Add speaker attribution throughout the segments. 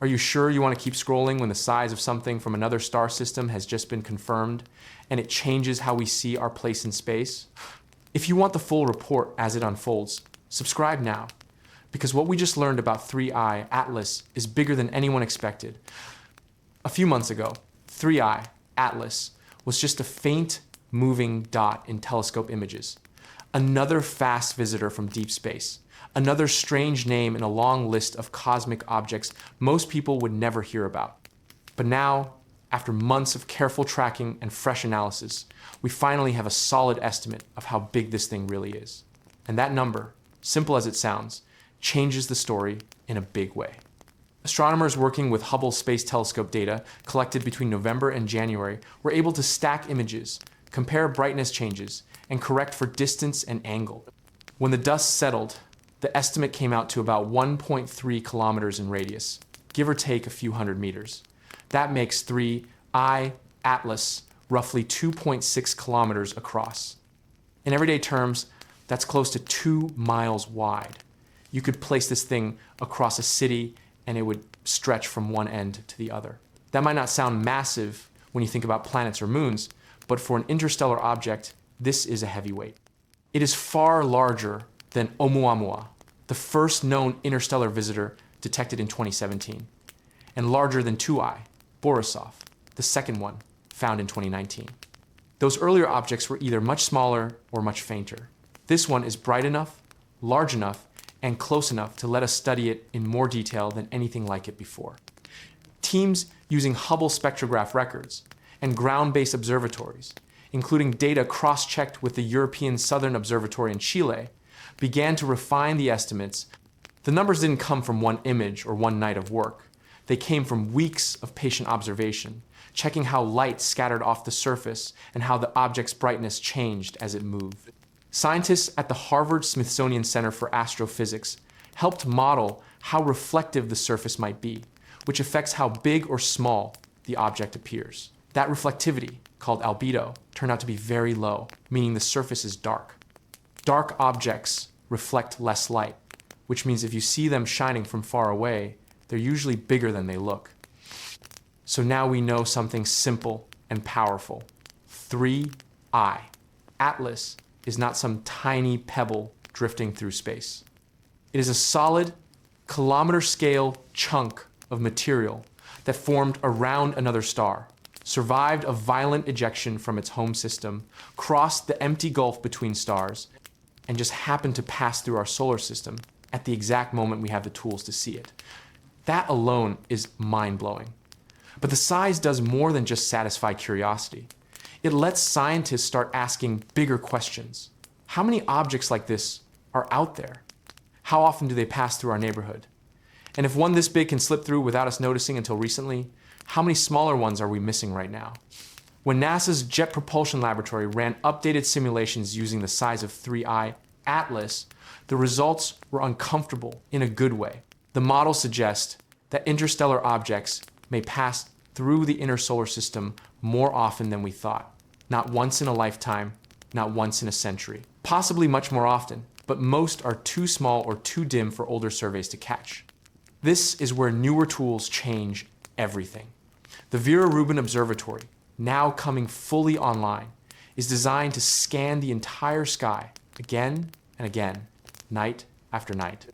Speaker 1: Are you sure you want to keep scrolling when the size of something from another star system has just been confirmed and it changes how we see our place in space? If you want the full report as it unfolds, subscribe now, because what we just learned about 3I Atlas is bigger than anyone expected. A few months ago, 3I Atlas was just a faint moving dot in telescope images. Another fast visitor from deep space. Another strange name in a long list of cosmic objects most people would never hear about. But now, after months of careful tracking and fresh analysis, we finally have a solid estimate of how big this thing really is. And that number, simple as it sounds, changes the story in a big way. Astronomers working with Hubble Space Telescope data collected between November and January were able to stack images, compare brightness changes, and correct for distance and angle. When the dust settled, the estimate came out to about 1.3 kilometers in radius, give or take a few hundred meters. That makes 3I Atlas roughly 2.6 kilometers across. In everyday terms, that's close to 2 miles wide. You could place this thing across a city and it would stretch from one end to the other. That might not sound massive when you think about planets or moons, but for an interstellar object, this is a heavyweight. It is far larger than Oumuamua, the first known interstellar visitor detected in 2017, and larger than 2I, Borisov, the second one, found in 2019. Those earlier objects were either much smaller or much fainter. This one is bright enough, large enough, and close enough to let us study it in more detail than anything like it before. Teams using Hubble spectrograph records and ground-based observatories, including data cross-checked with the European Southern Observatory in Chile, began to refine the estimates. The numbers didn't come from one image or one night of work. They came from weeks of patient observation, checking how light scattered off the surface and how the object's brightness changed as it moved. Scientists at the Harvard Smithsonian Center for Astrophysics helped model how reflective the surface might be, which affects how big or small the object appears. That reflectivity, called albedo, turned out to be very low, meaning the surface is dark. Dark objects reflect less light, which means if you see them shining from far away, they're usually bigger than they look. So now we know something simple and powerful. 3I. Atlas is not some tiny pebble drifting through space. It is a solid, kilometer-scale chunk of material that formed around another star, survived a violent ejection from its home system, crossed the empty gulf between stars, and just happened to pass through our solar system at the exact moment we have the tools to see it. That alone is mind-blowing. But the size does more than just satisfy curiosity. It lets scientists start asking bigger questions. How many objects like this are out there? How often do they pass through our neighborhood? And if one this big can slip through without us noticing until recently, how many smaller ones are we missing right now? When NASA's Jet Propulsion Laboratory ran updated simulations using the size of 3I Atlas, the results were uncomfortable in a good way. The models suggest that interstellar objects may pass through the inner solar system more often than we thought. Not once in a lifetime, not once in a century. Possibly much more often, but most are too small or too dim for older surveys to catch. This is where newer tools change everything. The Vera Rubin Observatory, now coming fully online, is designed to scan the entire sky again and again, night after night.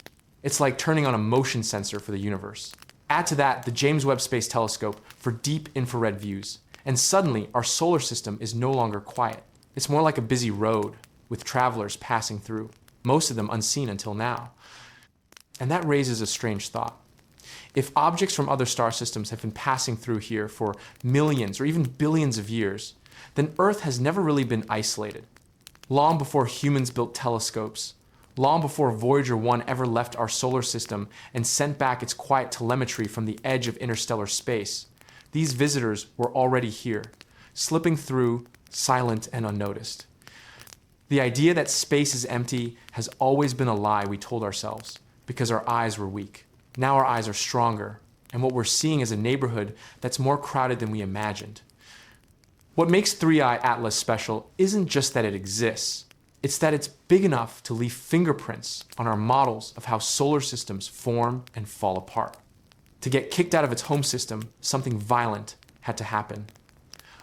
Speaker 1: It's like turning on a motion sensor for the universe. Add to that the James Webb Space Telescope for deep infrared views, and suddenly our solar system is no longer quiet. It's more like a busy road with travelers passing through, most of them unseen until now. And that raises a strange thought. If objects from other star systems have been passing through here for millions or even billions of years, then Earth has never really been isolated. Long before humans built telescopes, long before Voyager 1 ever left our solar system and sent back its quiet telemetry from the edge of interstellar space, these visitors were already here, slipping through, silent and unnoticed. The idea that space is empty has always been a lie we told ourselves because our eyes were weak. Now our eyes are stronger, and what we're seeing is a neighborhood that's more crowded than we imagined. What makes 3I Atlas special isn't just that it exists, it's that it's big enough to leave fingerprints on our models of how solar systems form and fall apart. To get kicked out of its home system, something violent had to happen.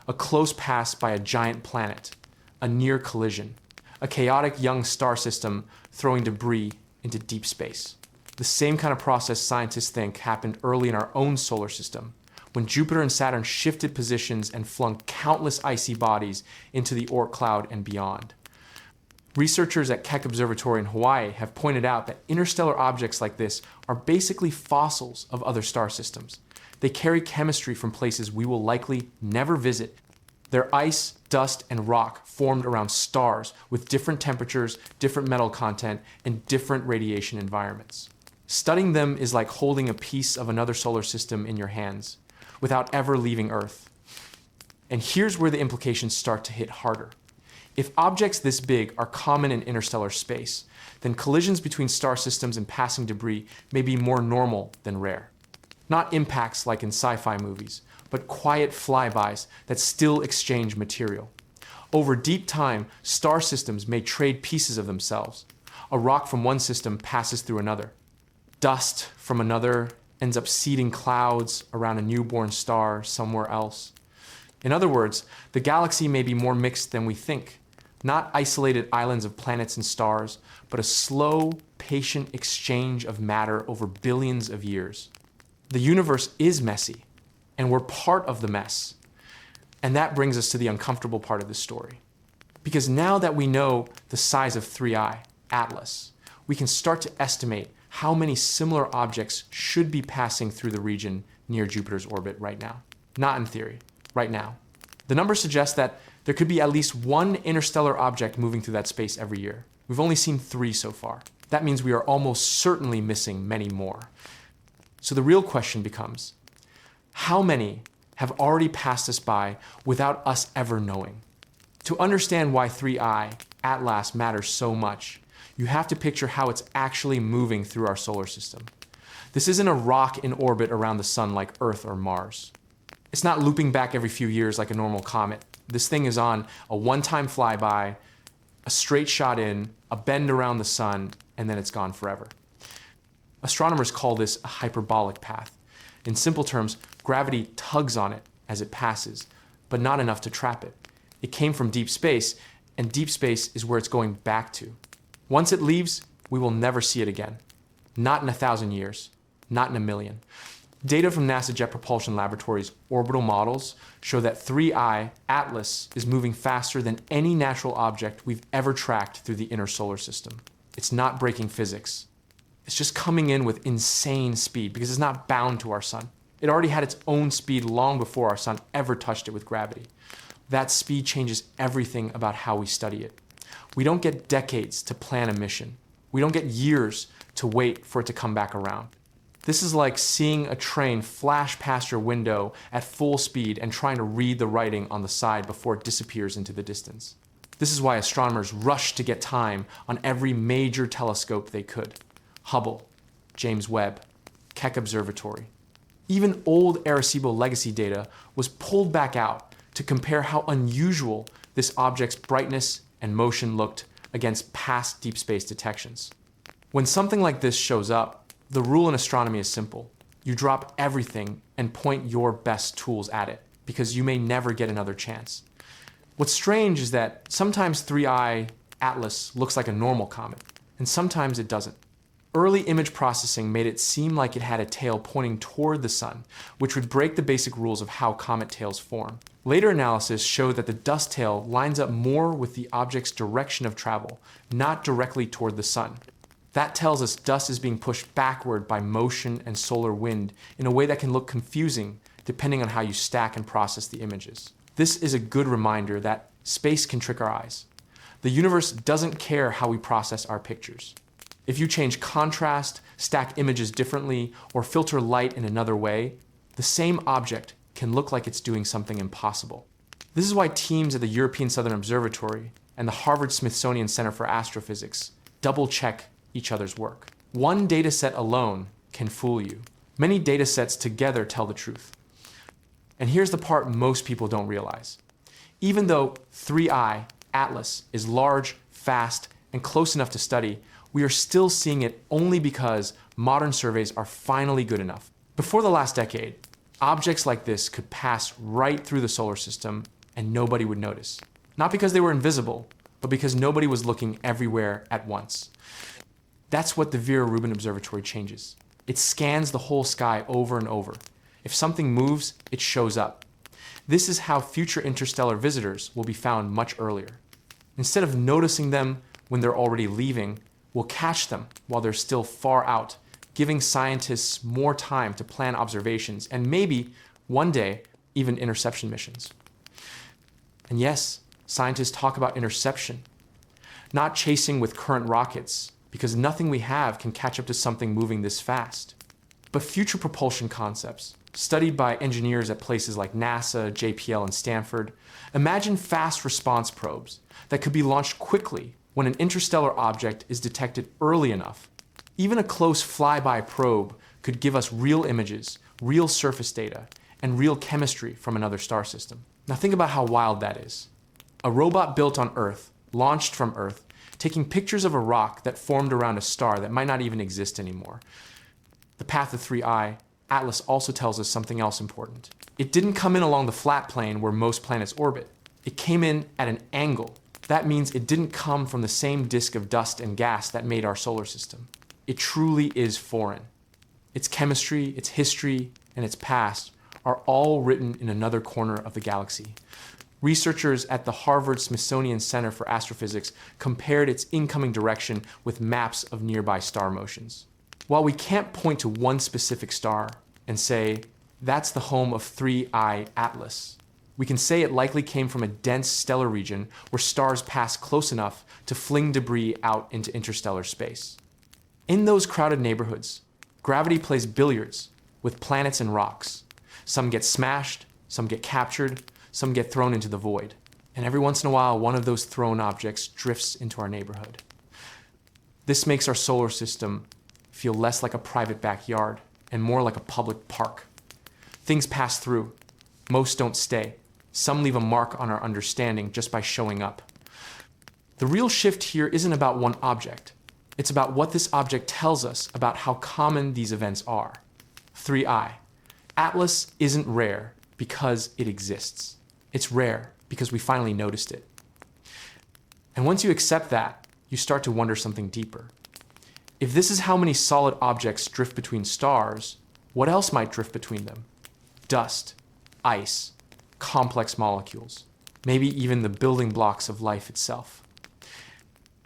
Speaker 1: A close pass by a giant planet, a near collision, a chaotic young star system throwing debris into deep space. The same kind of process scientists think happened early in our own solar system, when Jupiter and Saturn shifted positions and flung countless icy bodies into the Oort cloud and beyond. Researchers at Keck Observatory in Hawaii have pointed out that interstellar objects like this are basically fossils of other star systems. They carry chemistry from places we will likely never visit. Their ice, dust, and rock formed around stars with different temperatures, different metal content, and different radiation environments. Studying them is like holding a piece of another solar system in your hands without ever leaving Earth. And here's where the implications start to hit harder. If objects this big are common in interstellar space, then collisions between star systems and passing debris may be more normal than rare. Not impacts like in sci-fi movies, but quiet flybys that still exchange material. Over deep time, star systems may trade pieces of themselves. A rock from one system passes through another. Dust from another ends up seeding clouds around a newborn star somewhere else. In other words, the galaxy may be more mixed than we think. Not isolated islands of planets and stars, but a slow, patient exchange of matter over billions of years. The universe is messy, and we're part of the mess. And that brings us to the uncomfortable part of the story. Because now that we know the size of 3I, Atlas, we can start to estimate how many similar objects should be passing through the region near Jupiter's orbit right now. Not in theory, right now. The numbers suggest that there could be at least one interstellar object moving through that space every year. We've only seen 3 so far. That means we are almost certainly missing many more. So the real question becomes, how many have already passed us by without us ever knowing? To understand why 3I, Atlas, matters so much, you have to picture how it's actually moving through our solar system. This isn't a rock in orbit around the sun like Earth or Mars. It's not looping back every few years like a normal comet. This thing is on a one-time flyby, a straight shot in, a bend around the sun, and then it's gone forever. Astronomers call this a hyperbolic path. In simple terms, gravity tugs on it as it passes, but not enough to trap it. It came from deep space, and deep space is where it's going back to. Once it leaves, we will never see it again. Not in 1,000 years, not in 1,000,000. Data from NASA Jet Propulsion Laboratory's orbital models show that 3I, Atlas, is moving faster than any natural object we've ever tracked through the inner solar system. It's not breaking physics. It's just coming in with insane speed because it's not bound to our sun. It already had its own speed long before our sun ever touched it with gravity. That speed changes everything about how we study it. We don't get decades to plan a mission. We don't get years to wait for it to come back around. This is like seeing a train flash past your window at full speed and trying to read the writing on the side before it disappears into the distance. This is why astronomers rushed to get time on every major telescope they could. Hubble, James Webb, Keck Observatory. Even old Arecibo legacy data was pulled back out to compare how unusual this object's brightness and motion looked against past deep space detections. When something like this shows up, the rule in astronomy is simple. You drop everything and point your best tools at it, because you may never get another chance. What's strange is that sometimes 3I, Atlas, looks like a normal comet, and sometimes it doesn't. Early image processing made it seem like it had a tail pointing toward the sun, which would break the basic rules of how comet tails form. Later analysis showed that the dust tail lines up more with the object's direction of travel, not directly toward the sun. That tells us dust is being pushed backward by motion and solar wind in a way that can look confusing depending on how you stack and process the images. This is a good reminder that space can trick our eyes. The universe doesn't care how we process our pictures. If you change contrast, stack images differently, or filter light in another way, the same object can look like it's doing something impossible. This is why teams at the European Southern Observatory and the Harvard Smithsonian Center for Astrophysics double-check each other's work. One data set alone can fool you. Many data sets together tell the truth. And here's the part most people don't realize. Even though 3I, Atlas, is large, fast, and close enough to study, we are still seeing it only because modern surveys are finally good enough. Before the last decade, objects like this could pass right through the solar system and nobody would notice. Not because they were invisible, but because nobody was looking everywhere at once. That's what the Vera Rubin Observatory changes. It scans the whole sky over and over. If something moves, it shows up. This is how future interstellar visitors will be found much earlier. Instead of noticing them when they're already leaving, we'll catch them while they're still far out, giving scientists more time to plan observations and maybe, one day, even interception missions. And yes, scientists talk about interception, not chasing with current rockets, because nothing we have can catch up to something moving this fast. But future propulsion concepts, studied by engineers at places like NASA, JPL, and Stanford, imagine fast response probes that could be launched quickly when an interstellar object is detected early enough. Even a close flyby probe could give us real images, real surface data, and real chemistry from another star system. Now think about how wild that is. A robot built on Earth, launched from Earth, taking pictures of a rock that formed around a star that might not even exist anymore. The path of 3I, Atlas, also tells us something else important. It didn't come in along the flat plane where most planets orbit. It came in at an angle. That means it didn't come from the same disk of dust and gas that made our solar system. It truly is foreign. Its chemistry, its history, and its past are all written in another corner of the galaxy. Researchers at the Harvard Smithsonian Center for Astrophysics compared its incoming direction with maps of nearby star motions. While we can't point to one specific star and say, that's the home of 3I Atlas, we can say it likely came from a dense stellar region where stars pass close enough to fling debris out into interstellar space. In those crowded neighborhoods, gravity plays billiards with planets and rocks. Some get smashed, some get captured, some get thrown into the void. And every once in a while, one of those thrown objects drifts into our neighborhood. This makes our solar system feel less like a private backyard and more like a public park. Things pass through. Most don't stay. Some leave a mark on our understanding just by showing up. The real shift here isn't about one object. It's about what this object tells us about how common these events are. 3I. Atlas isn't rare because it exists. It's rare because we finally noticed it. And once you accept that, you start to wonder something deeper. If this is how many solid objects drift between stars, what else might drift between them? Dust, ice, complex molecules, maybe even the building blocks of life itself.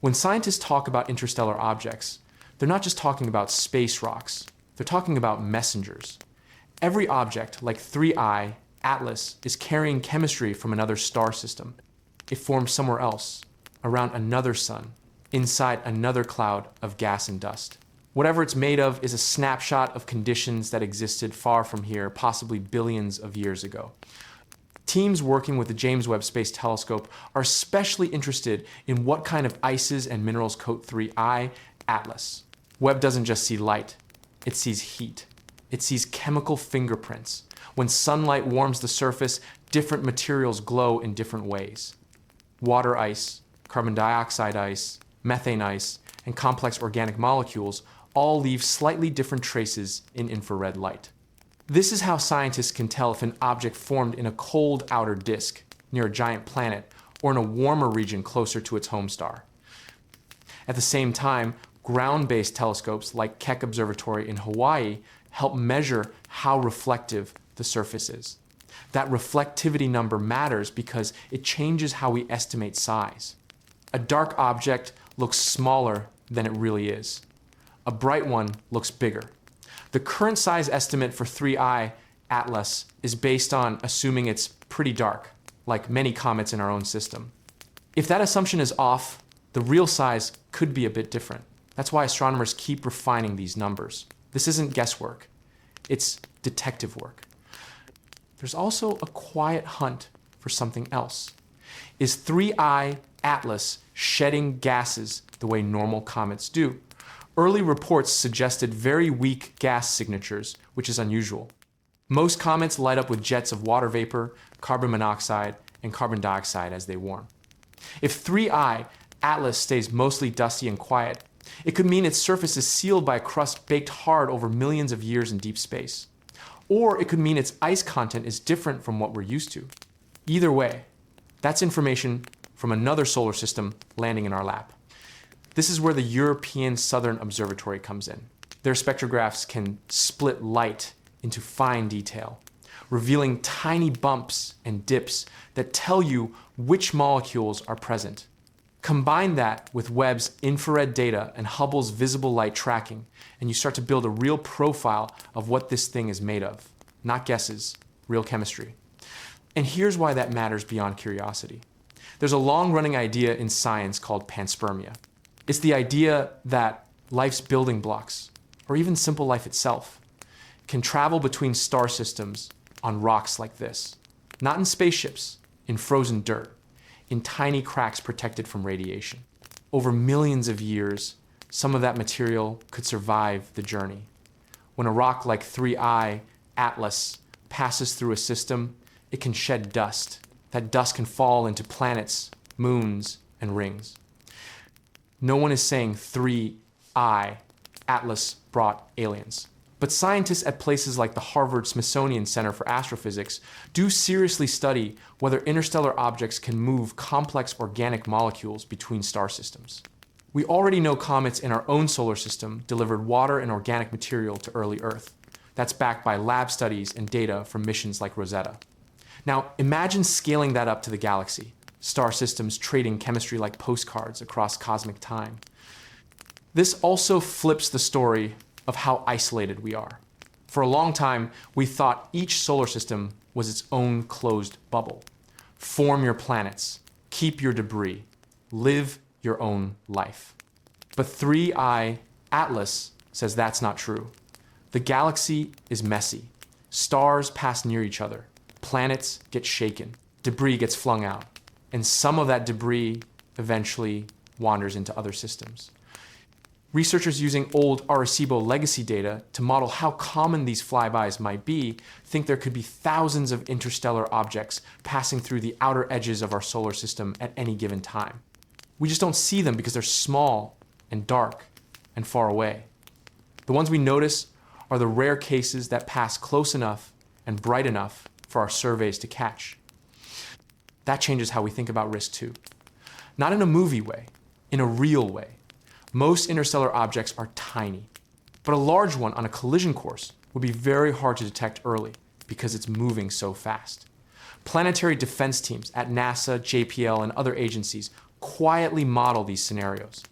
Speaker 1: When scientists talk about interstellar objects, they're not just talking about space rocks, they're talking about messengers. Every object, like 3I, Atlas, is carrying chemistry from another star system. It formed somewhere else, around another sun, inside another cloud of gas and dust. Whatever it's made of is a snapshot of conditions that existed far from here, possibly billions of years ago. Teams working with the James Webb Space Telescope are especially interested in what kind of ices and minerals coat 3I, Atlas. Webb doesn't just see light, it sees heat. It sees chemical fingerprints. When sunlight warms the surface, different materials glow in different ways. Water ice, carbon dioxide ice, methane ice, and complex organic molecules all leave slightly different traces in infrared light. This is how scientists can tell if an object formed in a cold outer disk near a giant planet or in a warmer region closer to its home star. At the same time, ground-based telescopes like Keck Observatory in Hawaii help measure how reflective the surface is. That reflectivity number matters because it changes how we estimate size. A dark object looks smaller than it really is. A bright one looks bigger. The current size estimate for 3I Atlas is based on assuming it's pretty dark, like many comets in our own system. If that assumption is off, the real size could be a bit different. That's why astronomers keep refining these numbers. This isn't guesswork, it's detective work. There's also a quiet hunt for something else. Is 3I Atlas shedding gases the way normal comets do? Early reports suggested very weak gas signatures, which is unusual. Most comets light up with jets of water vapor, carbon monoxide, and carbon dioxide as they warm. If 3I Atlas stays mostly dusty and quiet, it could mean its surface is sealed by a crust baked hard over millions of years in deep space. Or it could mean its ice content is different from what we're used to. Either way, that's information from another solar system landing in our lap. This is where the European Southern Observatory comes in. Their spectrographs can split light into fine detail, revealing tiny bumps and dips that tell you which molecules are present. Combine that with Webb's infrared data and Hubble's visible light tracking, and you start to build a real profile of what this thing is made of. Not guesses, real chemistry. And here's why that matters beyond curiosity. There's a long-running idea in science called panspermia. It's the idea that life's building blocks, or even simple life itself, can travel between star systems on rocks like this. Not in spaceships, in frozen dirt, in tiny cracks protected from radiation. Over millions of years, some of that material could survive the journey. When a rock like 3I Atlas passes through a system, it can shed dust. That dust can fall into planets, moons, and rings. No one is saying 3I Atlas brought aliens. But scientists at places like the Harvard Smithsonian Center for Astrophysics do seriously study whether interstellar objects can move complex organic molecules between star systems. We already know comets in our own solar system delivered water and organic material to early Earth. That's backed by lab studies and data from missions like Rosetta. Now, imagine scaling that up to the galaxy, star systems trading chemistry like postcards across cosmic time. This also flips the story of how isolated we are. For a long time, we thought each solar system was its own closed bubble. Form your planets, keep your debris, live your own life. But 3I Atlas says that's not true. The galaxy is messy. Stars pass near each other. Planets get shaken. Debris gets flung out. And some of that debris eventually wanders into other systems. Researchers using old Arecibo legacy data to model how common these flybys might be think there could be thousands of interstellar objects passing through the outer edges of our solar system at any given time. We just don't see them because they're small and dark and far away. The ones we notice are the rare cases that pass close enough and bright enough for our surveys to catch. That changes how we think about risk too. Not in a movie way, in a real way. Most interstellar objects are tiny, but a large one on a collision course would be very hard to detect early because it's moving so fast. Planetary defense teams at NASA, JPL, and other agencies quietly model these scenarios.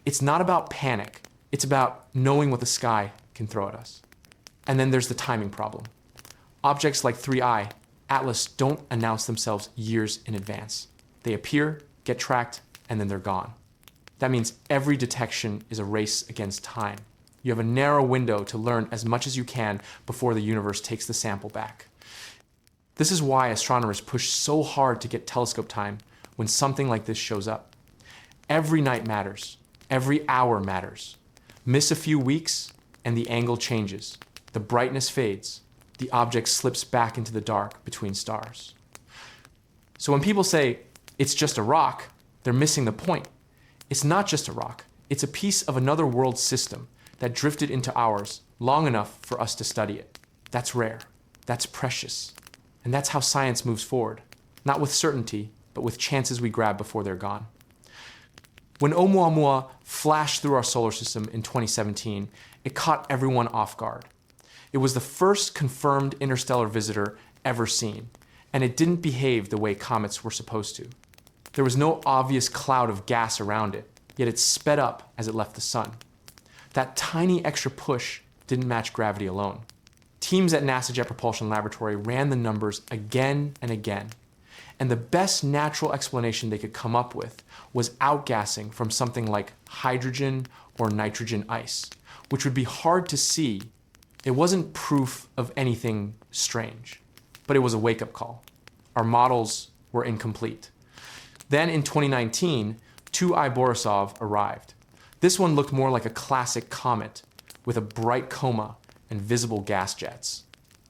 Speaker 1: It's not about panic, it's about knowing what the sky can throw at us. And then there's the timing problem. Objects like 3I Atlas don't announce themselves years in advance. They appear, get tracked, and then they're gone. That means every detection is a race against time. You have a narrow window to learn as much as you can before the universe takes the sample back. This is why astronomers push so hard to get telescope time when something like this shows up. Every night matters. Every hour matters. Miss a few weeks, and the angle changes. The brightness fades. The object slips back into the dark between stars. So when people say, it's just a rock, they're missing the point. It's not just a rock. It's a piece of another world system that drifted into ours long enough for us to study it. That's rare. That's precious. And that's how science moves forward. Not with certainty, but with chances we grab before they're gone. When Oumuamua flashed through our solar system in 2017, it caught everyone off guard. It was the first confirmed interstellar visitor ever seen, and it didn't behave the way comets were supposed to. There was no obvious cloud of gas around it, yet it sped up as it left the sun. That tiny extra push didn't match gravity alone. Teams at NASA Jet Propulsion Laboratory ran the numbers again and again, and the best natural explanation they could come up with was outgassing from something like hydrogen or nitrogen ice, which would be hard to see. It wasn't proof of anything strange, but it was a wake-up call. Our models were incomplete. Then in 2019, 2I Borisov arrived. This one looked more like a classic comet with a bright coma and visible gas jets.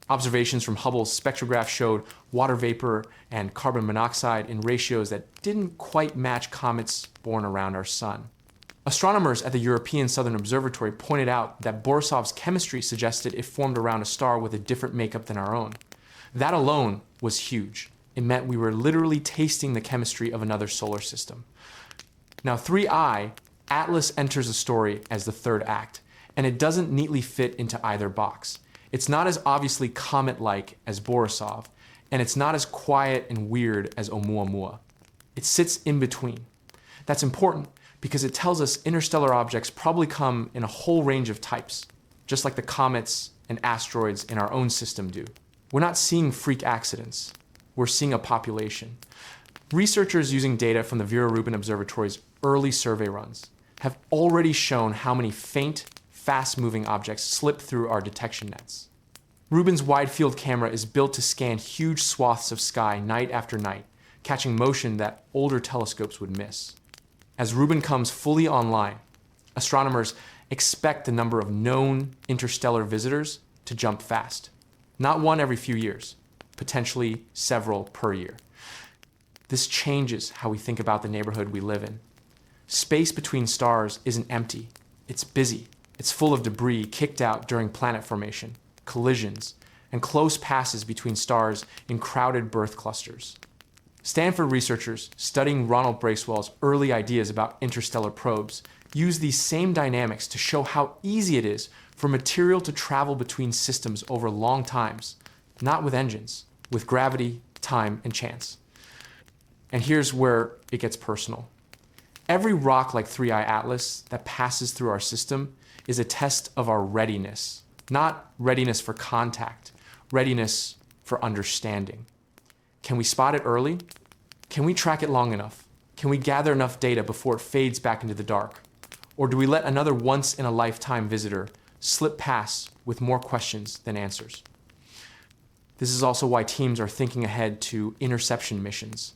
Speaker 1: Observations from Hubble's spectrograph showed water vapor and carbon monoxide in ratios that didn't quite match comets born around our sun. Astronomers at the European Southern Observatory pointed out that Borisov's chemistry suggested it formed around a star with a different makeup than our own. That alone was huge. It meant we were literally tasting the chemistry of another solar system. Now 3I, Atlas enters the story as the third act, and it doesn't neatly fit into either box. It's not as obviously Comet-like as Borisov, and it's not as quiet and weird as Oumuamua. It sits in between. That's important because it tells us interstellar objects probably come in a whole range of types, just like the comets and asteroids in our own system do. We're not seeing freak accidents. We're seeing a population. Researchers using data from the Vera Rubin Observatory's early survey runs have already shown how many faint, fast-moving objects slip through our detection nets. Rubin's wide-field camera is built to scan huge swaths of sky night after night, catching motion that older telescopes would miss. As Rubin comes fully online, astronomers expect the number of known interstellar visitors to jump fast. Not one every few years, potentially several per year. This changes how we think about the neighborhood we live in. Space between stars isn't empty. It's busy. It's full of debris kicked out during planet formation, collisions, and close passes between stars in crowded birth clusters. Stanford researchers studying Ronald Bracewell's early ideas about interstellar probes use these same dynamics to show how easy it is for material to travel between systems over long times, not with engines, with gravity, time, and chance. And here's where it gets personal. Every rock like 3I Atlas that passes through our system is a test of our readiness, not readiness for contact, readiness for understanding. Can we spot it early? Can we track it long enough? Can we gather enough data before it fades back into the dark? Or do we let another once-in-a-lifetime visitor slip past with more questions than answers? This is also why teams are thinking ahead to interception missions.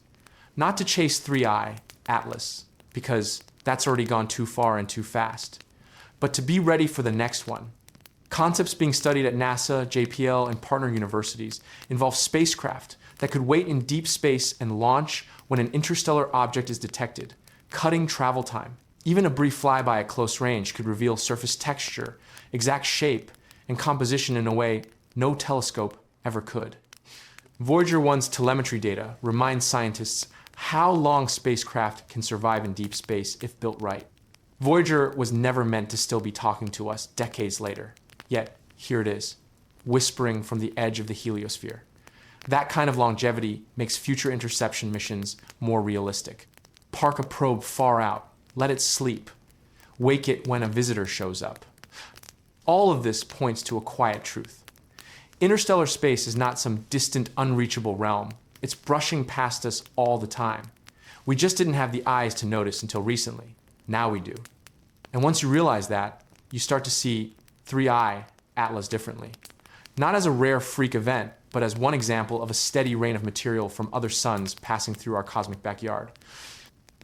Speaker 1: Not to chase 3I Atlas, because that's already gone too far and too fast, but to be ready for the next one. Concepts being studied at NASA, JPL, and partner universities involve spacecraft that could wait in deep space and launch when an interstellar object is detected, cutting travel time. Even a brief flyby at close range could reveal surface texture, exact shape, and composition in a way no telescope ever could. Voyager 1's telemetry data reminds scientists how long spacecraft can survive in deep space if built right. Voyager was never meant to still be talking to us decades later. Yet, here it is, whispering from the edge of the heliosphere. That kind of longevity makes future interception missions more realistic. Park a probe far out, let it sleep, wake it when a visitor shows up. All of this points to a quiet truth. Interstellar space is not some distant, unreachable realm. It's brushing past us all the time. We just didn't have the eyes to notice until recently. Now we do. And once you realize that, you start to see 3I Atlas differently. Not as a rare freak event, but as one example of a steady rain of material from other suns passing through our cosmic backyard.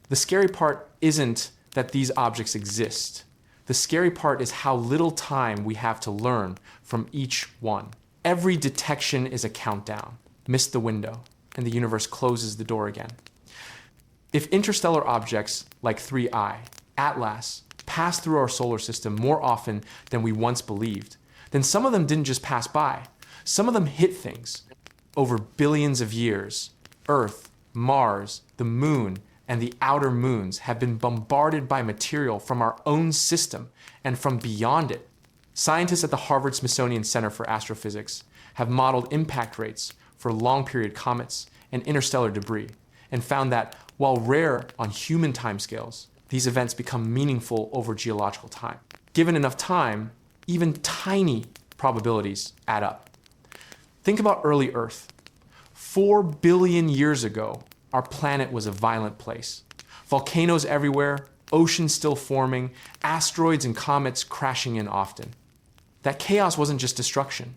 Speaker 1: The scary part isn't that these objects exist. The scary part is how little time we have to learn from each one. Every detection is a countdown. Miss the window, and the universe closes the door again. If interstellar objects like 3I, Atlas, pass through our solar system more often than we once believed, then some of them didn't just pass by. Some of them hit things. Over billions of years, Earth, Mars, the Moon, and the outer moons have been bombarded by material from our own system and from beyond it. Scientists at the Harvard Smithsonian Center for Astrophysics have modeled impact rates for long-period comets and interstellar debris and found that, while rare on human timescales, these events become meaningful over geological time. Given enough time, even tiny probabilities add up. Think about early Earth. 4 billion years ago, our planet was a violent place. Volcanoes everywhere, oceans still forming, asteroids and comets crashing in often. That chaos wasn't just destruction.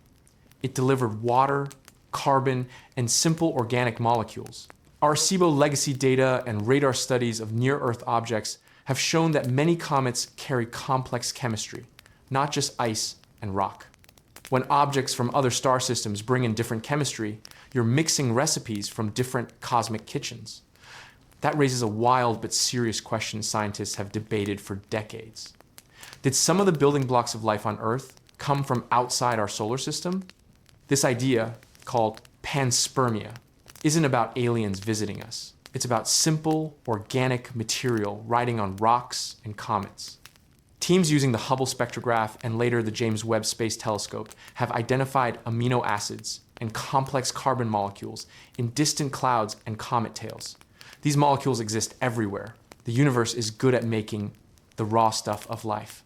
Speaker 1: It delivered water, carbon, and simple organic molecules. Our SIBO legacy data and radar studies of near-Earth objects have shown that many comets carry complex chemistry, not just ice and rock. When objects from other star systems bring in different chemistry, you're mixing recipes from different cosmic kitchens. That raises a wild but serious question scientists have debated for decades. Did some of the building blocks of life on Earth come from outside our solar system? This idea, called panspermia, isn't about aliens visiting us. It's about simple, organic material riding on rocks and comets. Teams using the Hubble spectrograph and later the James Webb Space Telescope have identified amino acids and complex carbon molecules in distant clouds and comet tails. These molecules exist everywhere. The universe is good at making the raw stuff of life.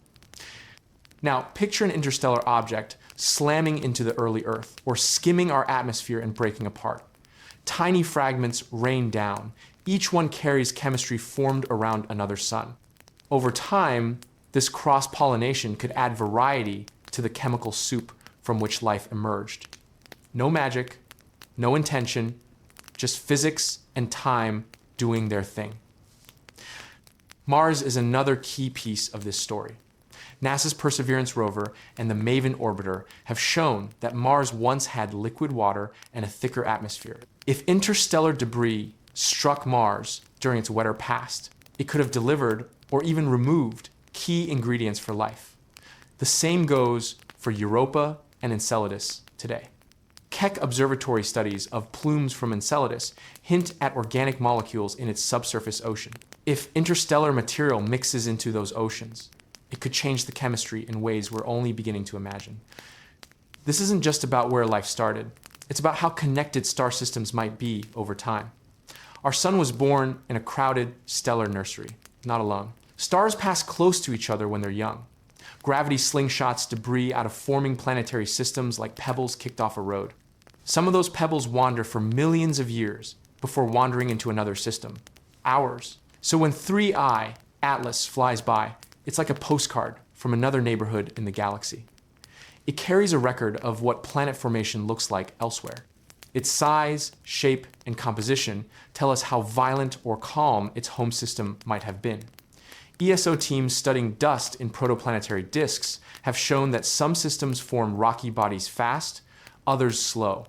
Speaker 1: Now, picture an interstellar object slamming into the early Earth or skimming our atmosphere and breaking apart. Tiny fragments rain down. Each one carries chemistry formed around another sun. Over time, this cross-pollination could add variety to the chemical soup from which life emerged. No magic, no intention, just physics and time doing their thing. Mars is another key piece of this story. NASA's Perseverance rover and the MAVEN orbiter have shown that Mars once had liquid water and a thicker atmosphere. If interstellar debris struck Mars during its wetter past, it could have delivered or even removed key ingredients for life. The same goes for Europa and Enceladus today. Keck Observatory studies of plumes from Enceladus hint at organic molecules in its subsurface ocean. If interstellar material mixes into those oceans, it could change the chemistry in ways we're only beginning to imagine. This isn't just about where life started. It's about how connected star systems might be over time. Our sun was born in a crowded stellar nursery, not alone. Stars pass close to each other when they're young. Gravity slingshots debris out of forming planetary systems like pebbles kicked off a road. Some of those pebbles wander for millions of years before wandering into another system, ours. So when 3I, Atlas, flies by, it's like a postcard from another neighborhood in the galaxy. It carries a record of what planet formation looks like elsewhere. Its size, shape, and composition tell us how violent or calm its home system might have been. ESO teams studying dust in protoplanetary disks have shown that some systems form rocky bodies fast, others slow.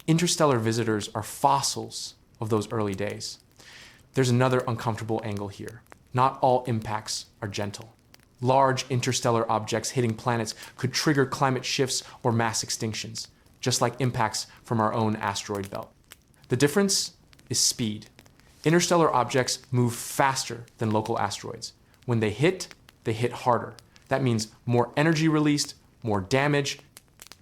Speaker 1: Interstellar visitors are fossils of those early days. There's another uncomfortable angle here. Not all impacts are gentle. Large interstellar objects hitting planets could trigger climate shifts or mass extinctions, just like impacts from our own asteroid belt. The difference is speed. Interstellar objects move faster than local asteroids. When they hit harder. That means more energy released, more damage.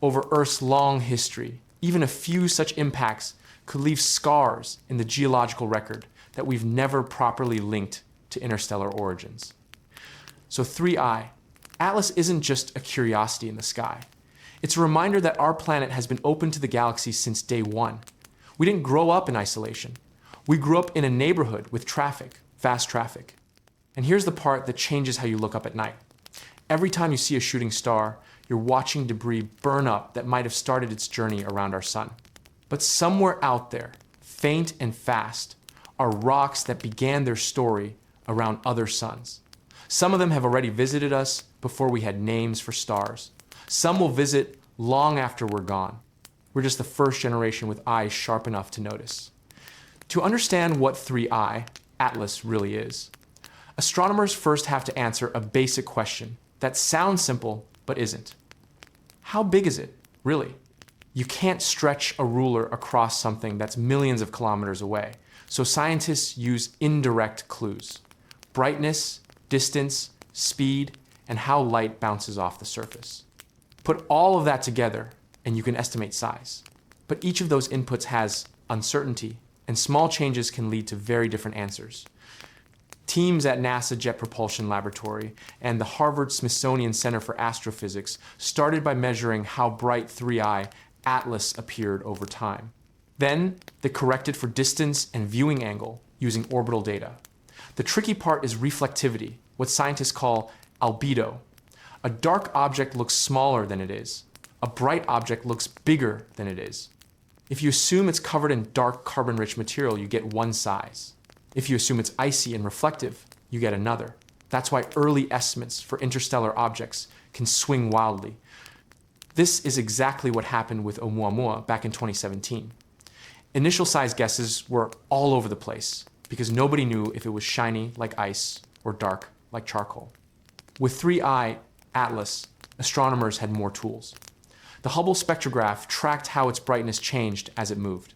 Speaker 1: Over Earth's long history, even a few such impacts could leave scars in the geological record that we've never properly linked to interstellar origins. So 3I, Atlas isn't just a curiosity in the sky. It's a reminder that our planet has been open to the galaxy since day one. We didn't grow up in isolation. We grew up in a neighborhood with traffic, fast traffic. And here's the part that changes how you look up at night. Every time you see a shooting star, you're watching debris burn up that might have started its journey around our sun. But somewhere out there, faint and fast, are rocks that began their story around other suns. Some of them have already visited us before we had names for stars. Some will visit long after we're gone. We're just the first generation with eyes sharp enough to notice. To understand what 3I, Atlas, really is, astronomers first have to answer a basic question that sounds simple but isn't. How big is it, really? You can't stretch a ruler across something that's millions of kilometers away, so scientists use indirect clues: brightness, distance, speed, and how light bounces off the surface. Put all of that together and you can estimate size. But each of those inputs has uncertainty, and small changes can lead to very different answers. Teams at NASA Jet Propulsion Laboratory and the Harvard Smithsonian Center for Astrophysics started by measuring how bright 3I, Atlas, appeared over time. Then they corrected for distance and viewing angle using orbital data. The tricky part is reflectivity, what scientists call albedo. A dark object looks smaller than it is. A bright object looks bigger than it is. If you assume it's covered in dark carbon-rich material, you get one size. If you assume it's icy and reflective, you get another. That's why early estimates for interstellar objects can swing wildly. This is exactly what happened with Oumuamua back in 2017. Initial size guesses were all over the place. because nobody knew if it was shiny like ice or dark like charcoal. With 3i Atlas, astronomers had more tools. The Hubble spectrograph tracked how its brightness changed as it moved.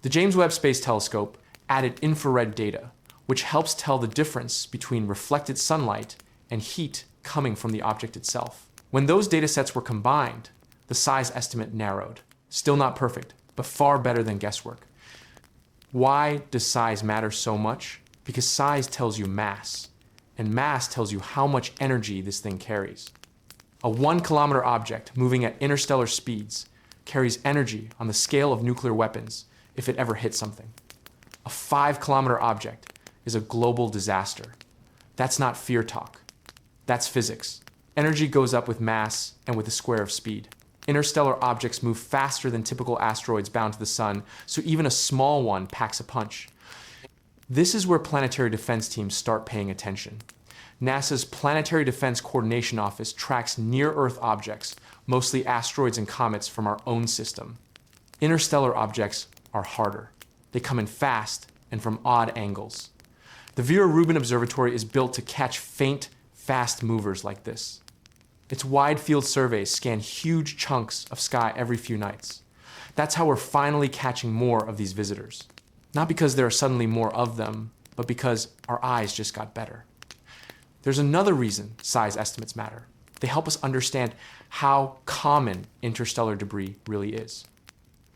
Speaker 1: The James Webb Space Telescope added infrared data, which helps tell the difference between reflected sunlight and heat coming from the object itself. When those data sets were combined, the size estimate narrowed. Still not perfect, but far better than guesswork. Why does size matter so much? Because size tells you mass, and mass tells you how much energy this thing carries. A 1-kilometer object moving at interstellar speeds carries energy on the scale of nuclear weapons if it ever hits something. A 5-kilometer object is a global disaster. That's not fear talk. That's physics. Energy goes up with mass and with the square of speed. Interstellar objects move faster than typical asteroids bound to the sun, so even a small one packs a punch. This is where planetary defense teams start paying attention. NASA's Planetary Defense Coordination Office tracks near-Earth objects, mostly asteroids and comets from our own system. Interstellar objects are harder. They come in fast and from odd angles. The Vera Rubin Observatory is built to catch faint, fast movers like this. Its wide-field surveys scan huge chunks of sky every few nights. That's how we're finally catching more of these visitors. Not because there are suddenly more of them, but because our eyes just got better. There's another reason size estimates matter. They help us understand how common interstellar debris really is.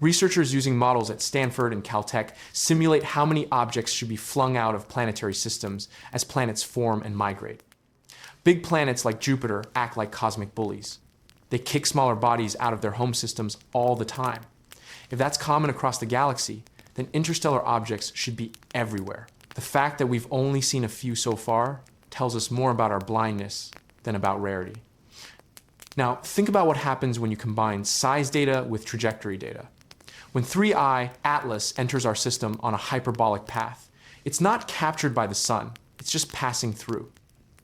Speaker 1: Researchers using models at Stanford and Caltech simulate how many objects should be flung out of planetary systems as planets form and migrate. Big planets like Jupiter act like cosmic bullies. They kick smaller bodies out of their home systems all the time. If that's common across the galaxy, then interstellar objects should be everywhere. The fact that we've only seen a few so far tells us more about our blindness than about rarity. Now, think about what happens when you combine size data with trajectory data. When 3i Atlas enters our system on a hyperbolic path, it's not captured by the sun, it's just passing through.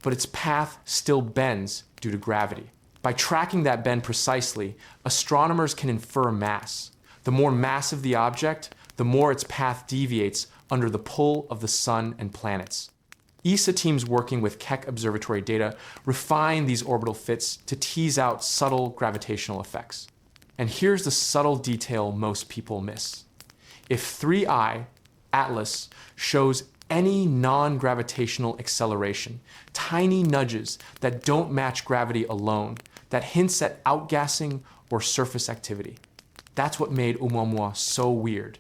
Speaker 1: But its path still bends due to gravity. By tracking that bend precisely, astronomers can infer mass. The more massive the object, the more its path deviates under the pull of the sun and planets. ESA teams working with Keck Observatory data refine these orbital fits to tease out subtle gravitational effects. And here's the subtle detail most people miss. If 3i Atlas shows any non-gravitational acceleration, tiny nudges that don't match gravity alone, that hints at outgassing or surface activity. That's what made Oumuamua so weird.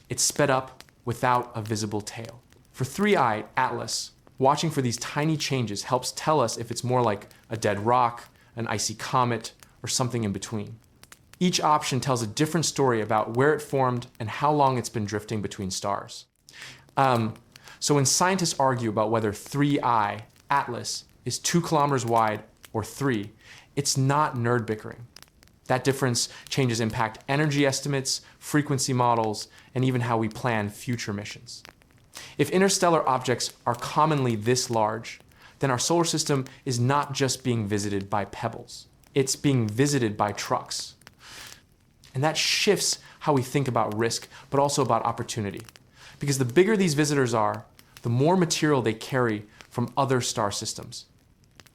Speaker 1: It's sped up without a visible tail. For 3i Atlas, watching for these tiny changes helps tell us if it's more like a dead rock, an icy comet, or something in between. Each option tells a different story about where it formed and how long it's been drifting between stars. So when scientists argue about whether 3i Atlas is 2 kilometers wide or 3, it's not nerd bickering. That difference changes impact energy estimates, frequency models, and even how we plan future missions. If interstellar objects are commonly this large, then our solar system is not just being visited by pebbles. It's being visited by trucks. And that shifts how we think about risk, but also about opportunity. Because the bigger these visitors are, the more material they carry from other star systems.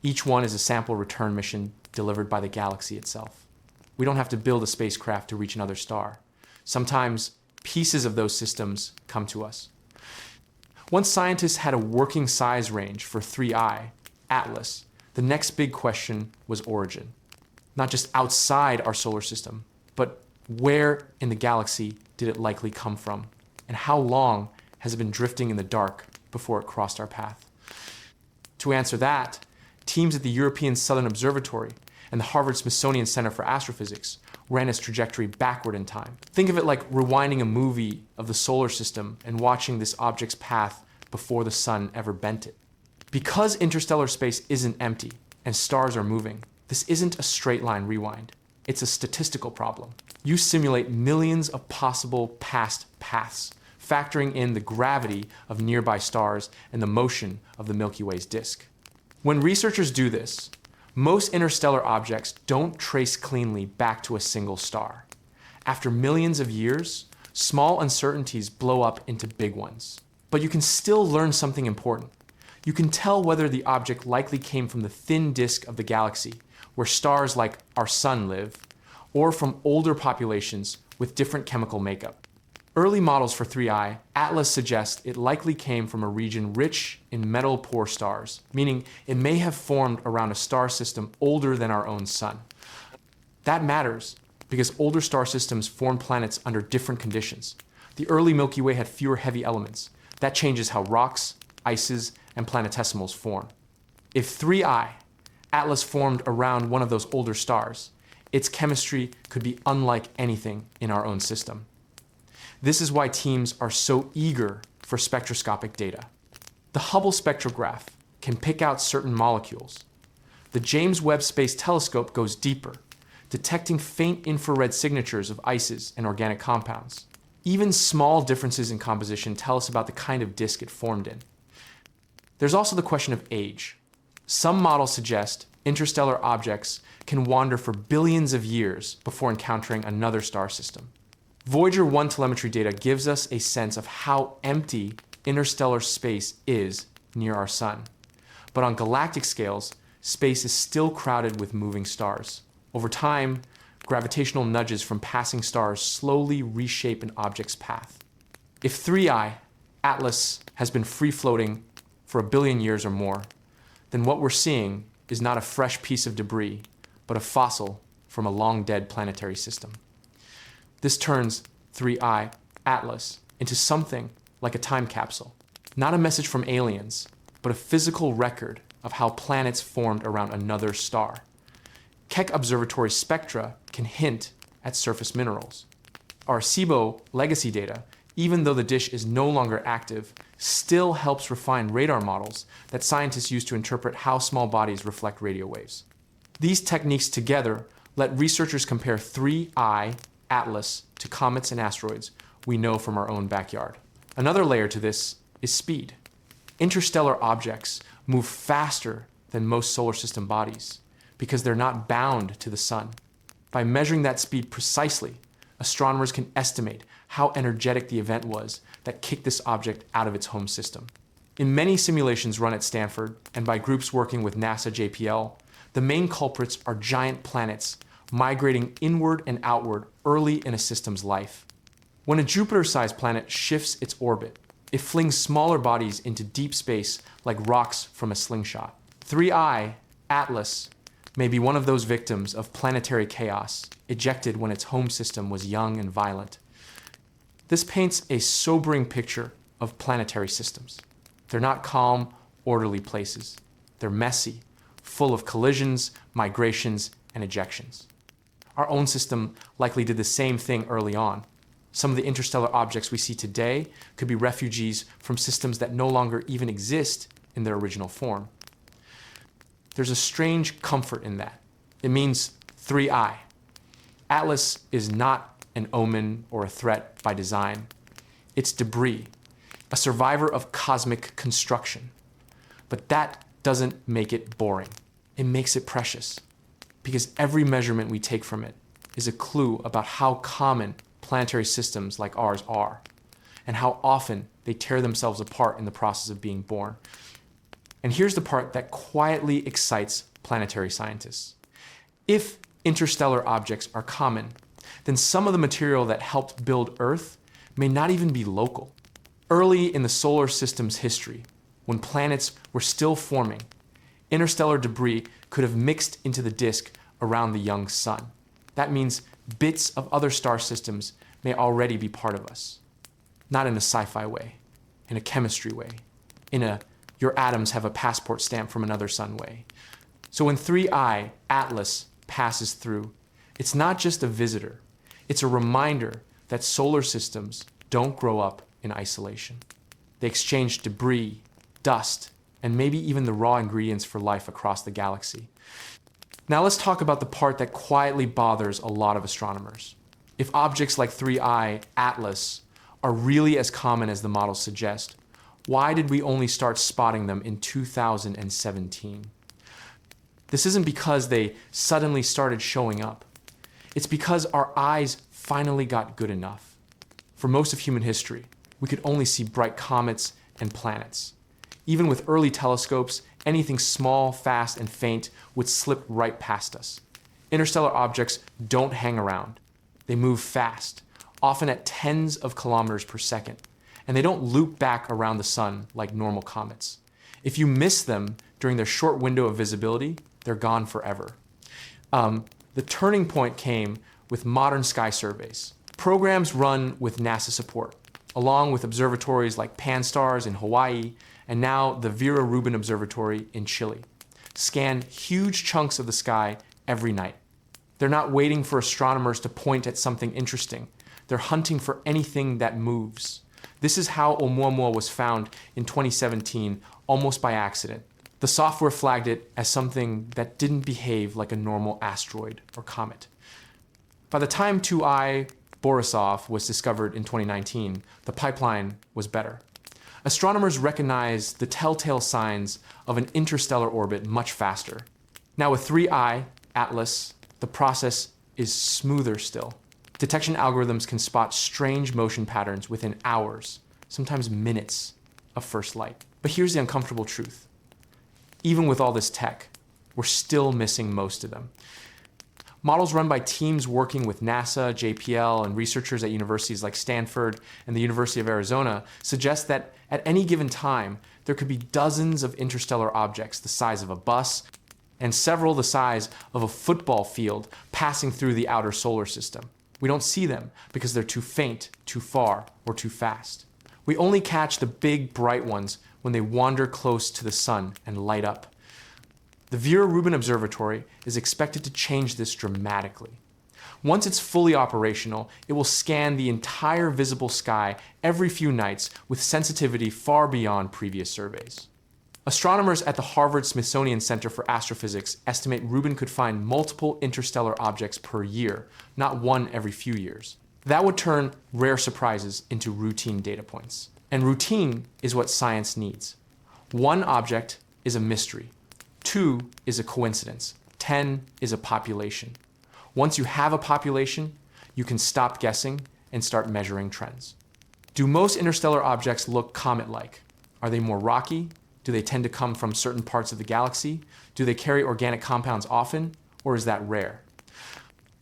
Speaker 1: Each one is a sample return mission delivered by the galaxy itself. We don't have to build a spacecraft to reach another star. Sometimes pieces of those systems come to us. Once scientists had a working size range for 3i Atlas, the next big question was origin. Not just outside our solar system, but where in the galaxy did it likely come from? And how long has it been drifting in the dark before it crossed our path? To answer that, teams at the European Southern Observatory and the Harvard Smithsonian Center for Astrophysics ran its trajectory backward in time. Think of it like rewinding a movie of the solar system and watching this object's path before the sun ever bent it. Because interstellar space isn't empty and stars are moving, this isn't a straight line rewind. It's a statistical problem. You simulate millions of possible past paths, factoring in the gravity of nearby stars and the motion of the Milky Way's disk. When researchers do this, most interstellar objects don't trace cleanly back to a single star. After millions of years, small uncertainties blow up into big ones. But you can still learn something important. You can tell whether the object likely came from the thin disk of the galaxy, where stars like our sun live, or from older populations with different chemical makeup. Early models for 3I, Atlas suggest it likely came from a region rich in metal-poor stars, meaning it may have formed around a star system older than our own sun. That matters because older star systems form planets under different conditions. The early Milky Way had fewer heavy elements. That changes how rocks, ices, and planetesimals form. If 3I, Atlas formed around one of those older stars, its chemistry could be unlike anything in our own system. This is why teams are so eager for spectroscopic data. The Hubble spectrograph can pick out certain molecules. The James Webb Space Telescope goes deeper, detecting faint infrared signatures of ices and organic compounds. Even small differences in composition tell us about the kind of disk it formed in. There's also the question of age. Some models suggest interstellar objects can wander for billions of years before encountering another star system. Voyager 1 telemetry data gives us a sense of how empty interstellar space is near our sun. But on galactic scales, space is still crowded with moving stars. Over time, gravitational nudges from passing stars slowly reshape an object's path. If 3I, Atlas, has been free-floating for a billion years or more, then what we're seeing is not a fresh piece of debris, but a fossil from a long-dead planetary system. This turns 3I, Atlas, into something like a time capsule. Not a message from aliens, but a physical record of how planets formed around another star. Keck Observatory spectra can hint at surface minerals. Arecibo legacy data, even though the dish is no longer active, still helps refine radar models that scientists use to interpret how small bodies reflect radio waves. These techniques together let researchers compare 3I, Atlas, to comets and asteroids we know from our own backyard. Another layer to this is speed. Interstellar objects move faster than most solar system bodies because they're not bound to the sun. By measuring that speed precisely, astronomers can estimate how energetic the event was that kicked this object out of its home system. In many simulations run at Stanford and by groups working with NASA JPL, the main culprits are giant planets migrating inward and outward early in a system's life. When a Jupiter-sized planet shifts its orbit, it flings smaller bodies into deep space like rocks from a slingshot. 3I, Atlas, may be one of those victims of planetary chaos, ejected when its home system was young and violent. This paints a sobering picture of planetary systems. They're not calm, orderly places. They're messy, full of collisions, migrations, and ejections. Our own system likely did the same thing early on. Some of the interstellar objects we see today could be refugees from systems that no longer even exist in their original form. There's a strange comfort in that. It means 3I. Atlas is not an omen or a threat by design. It's debris, a survivor of cosmic construction. But that doesn't make it boring. It makes it precious, because every measurement we take from it is a clue about how common planetary systems like ours are, and how often they tear themselves apart in the process of being born. And here's the part that quietly excites planetary scientists. If interstellar objects are common, then some of the material that helped build Earth may not even be local. Early in the solar system's history, when planets were still forming, interstellar debris could have mixed into the disk around the young sun. That means bits of other star systems may already be part of us. Not in a sci-fi way, in a chemistry way, in a your atoms have a passport stamp from another sun way. So when 3I, Atlas, passes through, it's not just a visitor. It's a reminder that solar systems don't grow up in isolation. They exchange debris, dust, and maybe even the raw ingredients for life across the galaxy. Now let's talk about the part that quietly bothers a lot of astronomers. If objects like 3I, Atlas, are really as common as the models suggest, why did we only start spotting them in 2017? This isn't because they suddenly started showing up. It's because our eyes finally got good enough. For most of human history, we could only see bright comets and planets. Even with early telescopes, anything small, fast, and faint would slip right past us. Interstellar objects don't hang around. They move fast, often at tens of kilometers per second, and they don't loop back around the sun like normal comets. If you miss them during their short window of visibility, they're gone forever. The turning point came with modern sky surveys. Programs run with NASA support, along with observatories like Pan-STARRS in Hawaii and now the Vera Rubin Observatory in Chile, scan huge chunks of the sky every night. They're not waiting for astronomers to point at something interesting. They're hunting for anything that moves. This is how Oumuamua was found in 2017, almost by accident. The software flagged it as something that didn't behave like a normal asteroid or comet. By the time 2I Borisov was discovered in 2019, the pipeline was better. Astronomers recognized the telltale signs of an interstellar orbit much faster. Now with 3I, Atlas, the process is smoother still. Detection algorithms can spot strange motion patterns within hours, sometimes minutes, of first light. But here's the uncomfortable truth. Even with all this tech, we're still missing most of them. Models run by teams working with NASA, JPL, and researchers at universities like Stanford and the University of Arizona suggest that at any given time, there could be dozens of interstellar objects the size of a bus and several the size of a football field passing through the outer solar system. We don't see them because they're too faint, too far, or too fast. We only catch the big, bright ones when they wander close to the sun and light up. The Vera Rubin Observatory is expected to change this dramatically. Once it's fully operational, it will scan the entire visible sky every few nights with sensitivity far beyond previous surveys. Astronomers at the Harvard Smithsonian Center for Astrophysics estimate Rubin could find multiple interstellar objects per year, not one every few years. That would turn rare surprises into routine data points. And routine is what science needs. 1 object is a mystery. 2 is a coincidence. 10 is a population. Once you have a population, you can stop guessing and start measuring trends. Do most interstellar objects look comet-like? Are they more rocky? Do they tend to come from certain parts of the galaxy? Do they carry organic compounds often, or is that rare?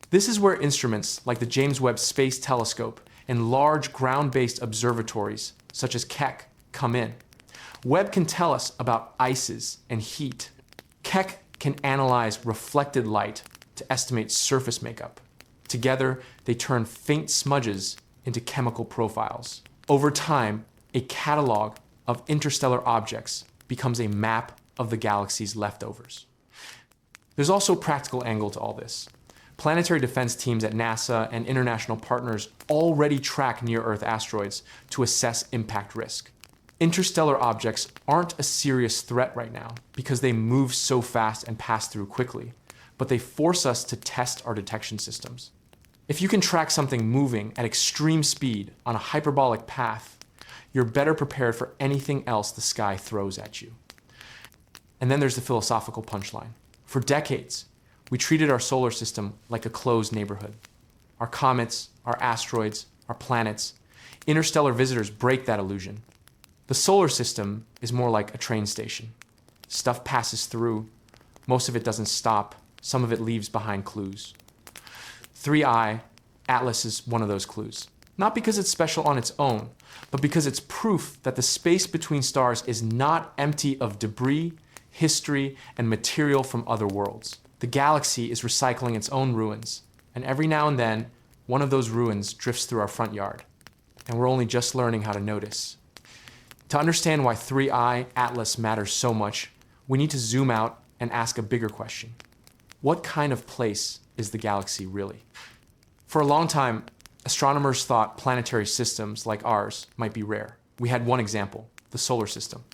Speaker 1: This is where instruments like the James Webb Space Telescope and large ground-based observatories such as Keck come in. Webb can tell us about ices and heat. Keck can analyze reflected light to estimate surface makeup. Together, they turn faint smudges into chemical profiles. Over time, a catalog of interstellar objects becomes a map of the galaxy's leftovers. There's also a practical angle to all this. Planetary defense teams at NASA and international partners already track near-Earth asteroids to assess impact risk. Interstellar objects aren't a serious threat right now because they move so fast and pass through quickly, but they force us to test our detection systems. If you can track something moving at extreme speed on a hyperbolic path, you're better prepared for anything else the sky throws at you. And then there's the philosophical punchline. For decades, we treated our solar system like a closed neighborhood. Our comets, our asteroids, our planets, interstellar visitors break that illusion. The solar system is more like a train station. Stuff passes through, most of it doesn't stop, some of it leaves behind clues. 3I, Atlas is one of those clues. Not because it's special on its own, but because it's proof that the space between stars is not empty of debris, history, and material from other worlds. The galaxy is recycling its own ruins, and every now and then, one of those ruins drifts through our front yard, and we're only just learning how to notice. To understand why 3I Atlas matters so much, we need to zoom out and ask a bigger question. What kind of place is the galaxy really? For a long time, astronomers thought planetary systems like ours might be rare. We had one example, the solar system,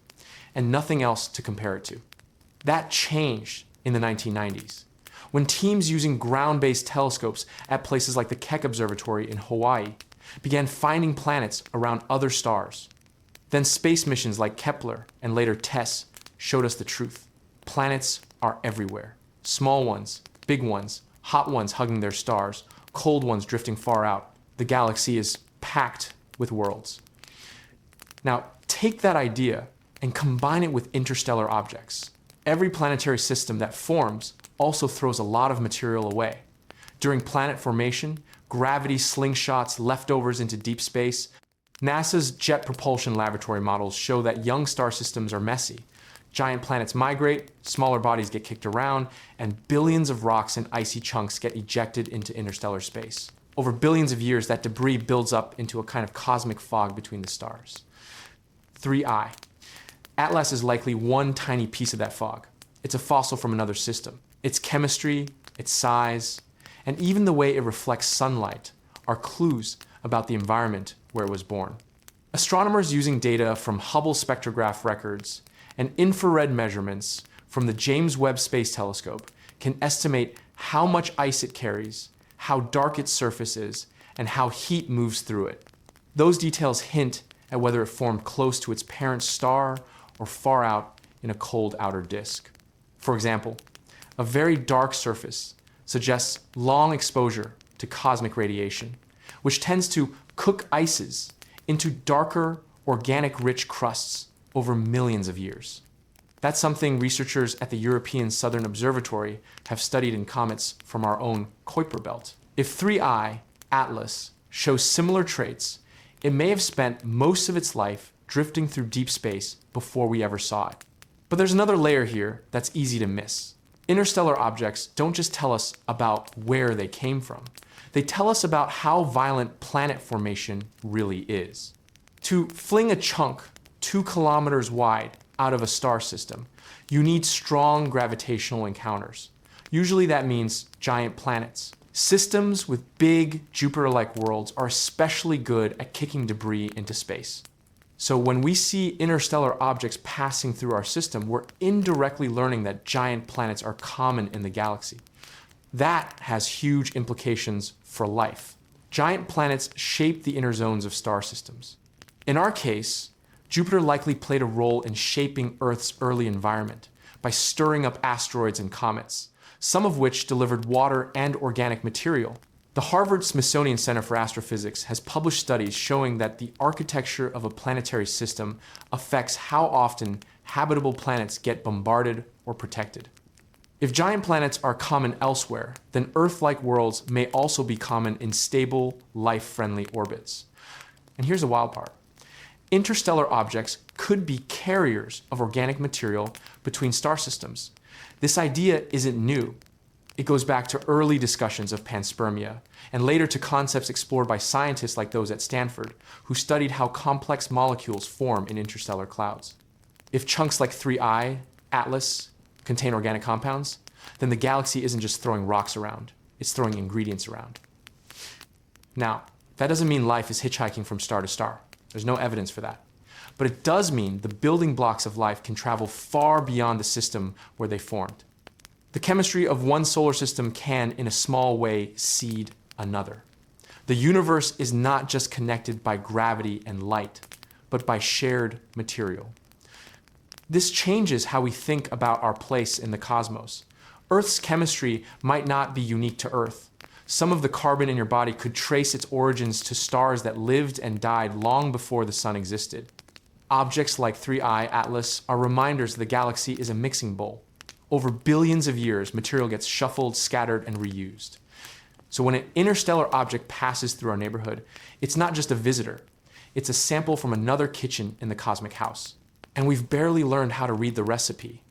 Speaker 1: and nothing else to compare it to. That changed in the 1990s, when teams using ground-based telescopes at places like the Keck Observatory in Hawaii began finding planets around other stars. Then space missions like Kepler and later TESS showed us the truth. Planets are everywhere. Small ones, big ones, hot ones hugging their stars, cold ones drifting far out. The galaxy is packed with worlds. Now, take that idea and combine it with interstellar objects. Every planetary system that forms also throws a lot of material away. During planet formation, gravity slingshots leftovers into deep space. NASA's Jet Propulsion Laboratory models show that young star systems are messy. Giant planets migrate, smaller bodies get kicked around, and billions of rocks and icy chunks get ejected into interstellar space. Over billions of years, that debris builds up into a kind of cosmic fog between the stars. 3I. Atlas is likely one tiny piece of that fog. It's a fossil from another system. Its chemistry, its size, and even the way it reflects sunlight are clues about the environment where it was born. Astronomers using data from Hubble spectrograph records and infrared measurements from the James Webb Space Telescope can estimate how much ice it carries, how dark its surface is, and how heat moves through it. Those details hint at whether it formed close to its parent star or far out in a cold outer disk. For example, a very dark surface suggests long exposure to cosmic radiation, which tends to cook ices into darker, organic-rich crusts over millions of years. That's something researchers at the European Southern Observatory have studied in comets from our own Kuiper belt. If 3I, Atlas, shows similar traits, it may have spent most of its life drifting through deep space before we ever saw it. But there's another layer here that's easy to miss. Interstellar objects don't just tell us about where they came from. They tell us about how violent planet formation really is. To fling a chunk 2 kilometers wide out of a star system, you need strong gravitational encounters. Usually that means giant planets. Systems with big Jupiter-like worlds are especially good at kicking debris into space. So when we see interstellar objects passing through our system, we're indirectly learning that giant planets are common in the galaxy. That has huge implications for life. Giant planets shape the inner zones of star systems. In our case, Jupiter likely played a role in shaping Earth's early environment by stirring up asteroids and comets, some of which delivered water and organic material. The Harvard Smithsonian Center for Astrophysics has published studies showing that the architecture of a planetary system affects how often habitable planets get bombarded or protected. If giant planets are common elsewhere, then Earth-like worlds may also be common in stable, life-friendly orbits. And here's the wild part. Interstellar objects could be carriers of organic material between star systems. This idea isn't new. It goes back to early discussions of panspermia, and later to concepts explored by scientists like those at Stanford, who studied how complex molecules form in interstellar clouds. If chunks like 3I, Atlas, contain organic compounds, then the galaxy isn't just throwing rocks around, it's throwing ingredients around. Now, that doesn't mean life is hitchhiking from star to star. There's no evidence for that. But it does mean the building blocks of life can travel far beyond the system where they formed. The chemistry of one solar system can, in a small way, seed another. The universe is not just connected by gravity and light, but by shared material. This changes how we think about our place in the cosmos. Earth's chemistry might not be unique to Earth. Some of the carbon in your body could trace its origins to stars that lived and died long before the sun existed. Objects like 3I, Atlas, are reminders the galaxy is a mixing bowl. Over billions of years, material gets shuffled, scattered, and reused. So when an interstellar object passes through our neighborhood, it's not just a visitor. It's a sample from another kitchen in the cosmic house. And we've barely learned how to read the recipe.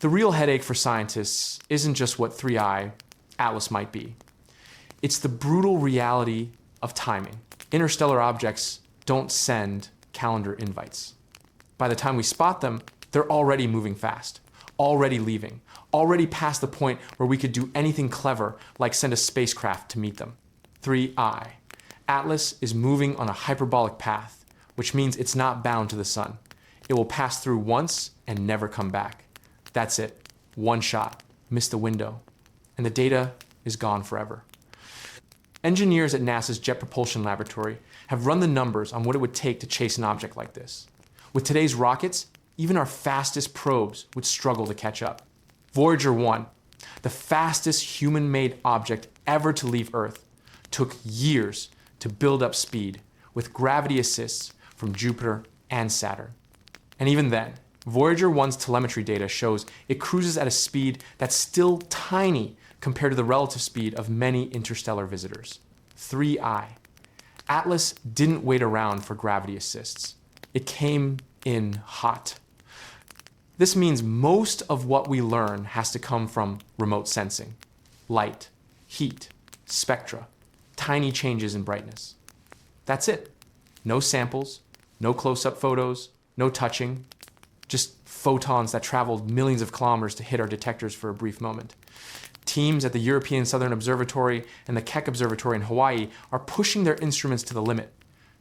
Speaker 1: The real headache for scientists isn't just what 3I, Atlas might be. It's the brutal reality of timing. Interstellar objects don't send calendar invites. By the time we spot them, they're already moving fast, already leaving, already past the point where we could do anything clever like send a spacecraft to meet them. 3I. Atlas is moving on a hyperbolic path, which means it's not bound to the sun. It will pass through once and never come back. That's it. One shot. Missed the window. And the data is gone forever. Engineers at NASA's Jet Propulsion Laboratory have run the numbers on what it would take to chase an object like this. With today's rockets, even our fastest probes would struggle to catch up. Voyager 1, the fastest human-made object ever to leave Earth, took years to build up speed with gravity assists from Jupiter and Saturn. And even then, Voyager 1's telemetry data shows it cruises at a speed that's still tiny compared to the relative speed of many interstellar visitors. 3I. Atlas didn't wait around for gravity assists. It came in hot. This means most of what we learn has to come from remote sensing. Light, heat, spectra, tiny changes in brightness. That's it. No samples, no close-up photos, no touching, just photons that traveled millions of kilometers to hit our detectors for a brief moment. Teams at the European Southern Observatory and the Keck Observatory in Hawaii are pushing their instruments to the limit,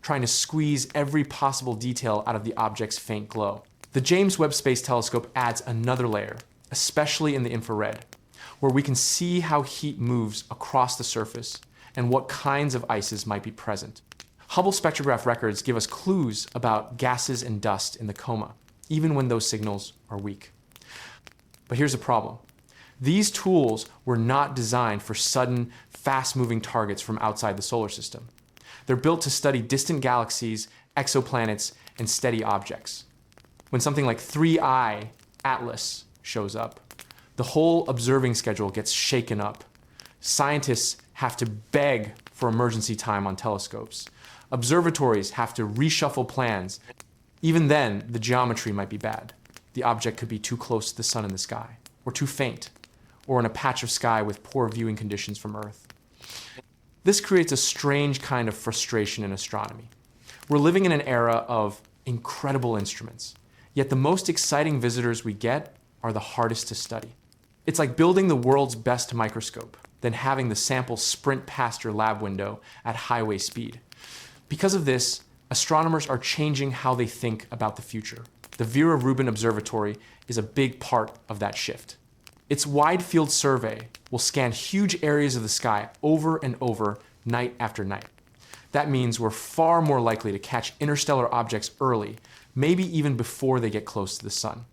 Speaker 1: trying to squeeze every possible detail out of the object's faint glow. The James Webb Space Telescope adds another layer, especially in the infrared, where we can see how heat moves across the surface and what kinds of ices might be present. Hubble spectrograph records give us clues about gases and dust in the coma, even when those signals are weak. But here's the problem. These tools were not designed for sudden, fast-moving targets from outside the solar system. They're built to study distant galaxies, exoplanets, and steady objects. When something like 3I Atlas shows up, the whole observing schedule gets shaken up. Scientists have to beg for emergency time on telescopes. Observatories have to reshuffle plans. Even then, the geometry might be bad. The object could be too close to the sun in the sky, or too faint, or in a patch of sky with poor viewing conditions from Earth. This creates a strange kind of frustration in astronomy. We're living in an era of incredible instruments, yet the most exciting visitors we get are the hardest to study. It's like building the world's best microscope, then having the sample sprint past your lab window at highway speed. Because of this, astronomers are changing how they think about the future. The Vera Rubin Observatory is a big part of that shift. Its wide field survey will scan huge areas of the sky over and over, night after night. That means we're far more likely to catch interstellar objects early, maybe even before they get close to the sun.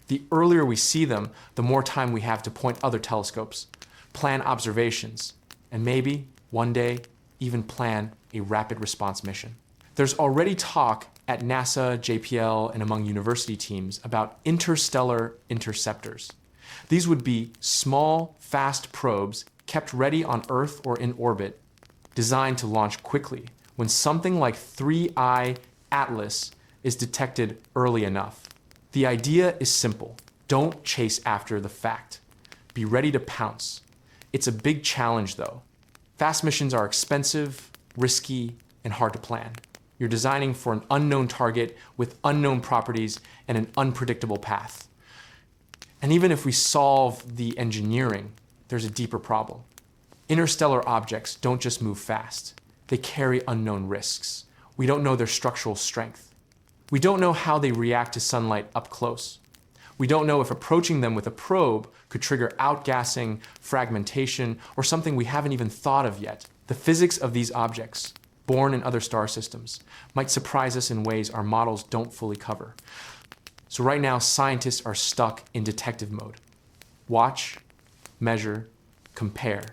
Speaker 1: The earlier we see them, the more time we have to point other telescopes, plan observations, and maybe, one day, even plan a rapid response mission. There's already talk at NASA, JPL, and among university teams about interstellar interceptors. These would be small, fast probes kept ready on Earth or in orbit, designed to launch quickly when something like 3I Atlas is detected early enough. The idea is simple. Don't chase after the fact. Be ready to pounce. It's a big challenge, though. Fast missions are expensive, risky, and hard to plan. You're designing for an unknown target with unknown properties and an unpredictable path. And even if we solve the engineering, there's a deeper problem. Interstellar objects don't just move fast. They carry unknown risks. We don't know their structural strength. We don't know how they react to sunlight up close. We don't know if approaching them with a probe could trigger outgassing, fragmentation, or something we haven't even thought of yet. The physics of these objects, born in other star systems, might surprise us in ways our models don't fully cover. So right now, scientists are stuck in detective mode. Watch, measure, compare,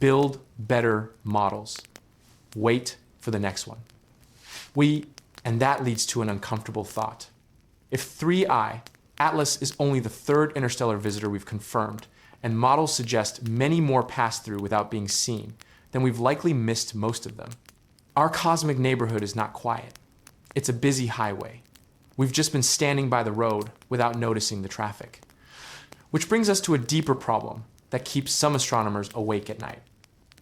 Speaker 1: build better models. Wait for the next one. And that leads to an uncomfortable thought. If 3I, Atlas is only the third interstellar visitor we've confirmed, and models suggest many more pass through without being seen, then we've likely missed most of them. Our cosmic neighborhood is not quiet. It's a busy highway. We've just been standing by the road without noticing the traffic. Which brings us to a deeper problem that keeps some astronomers awake at night.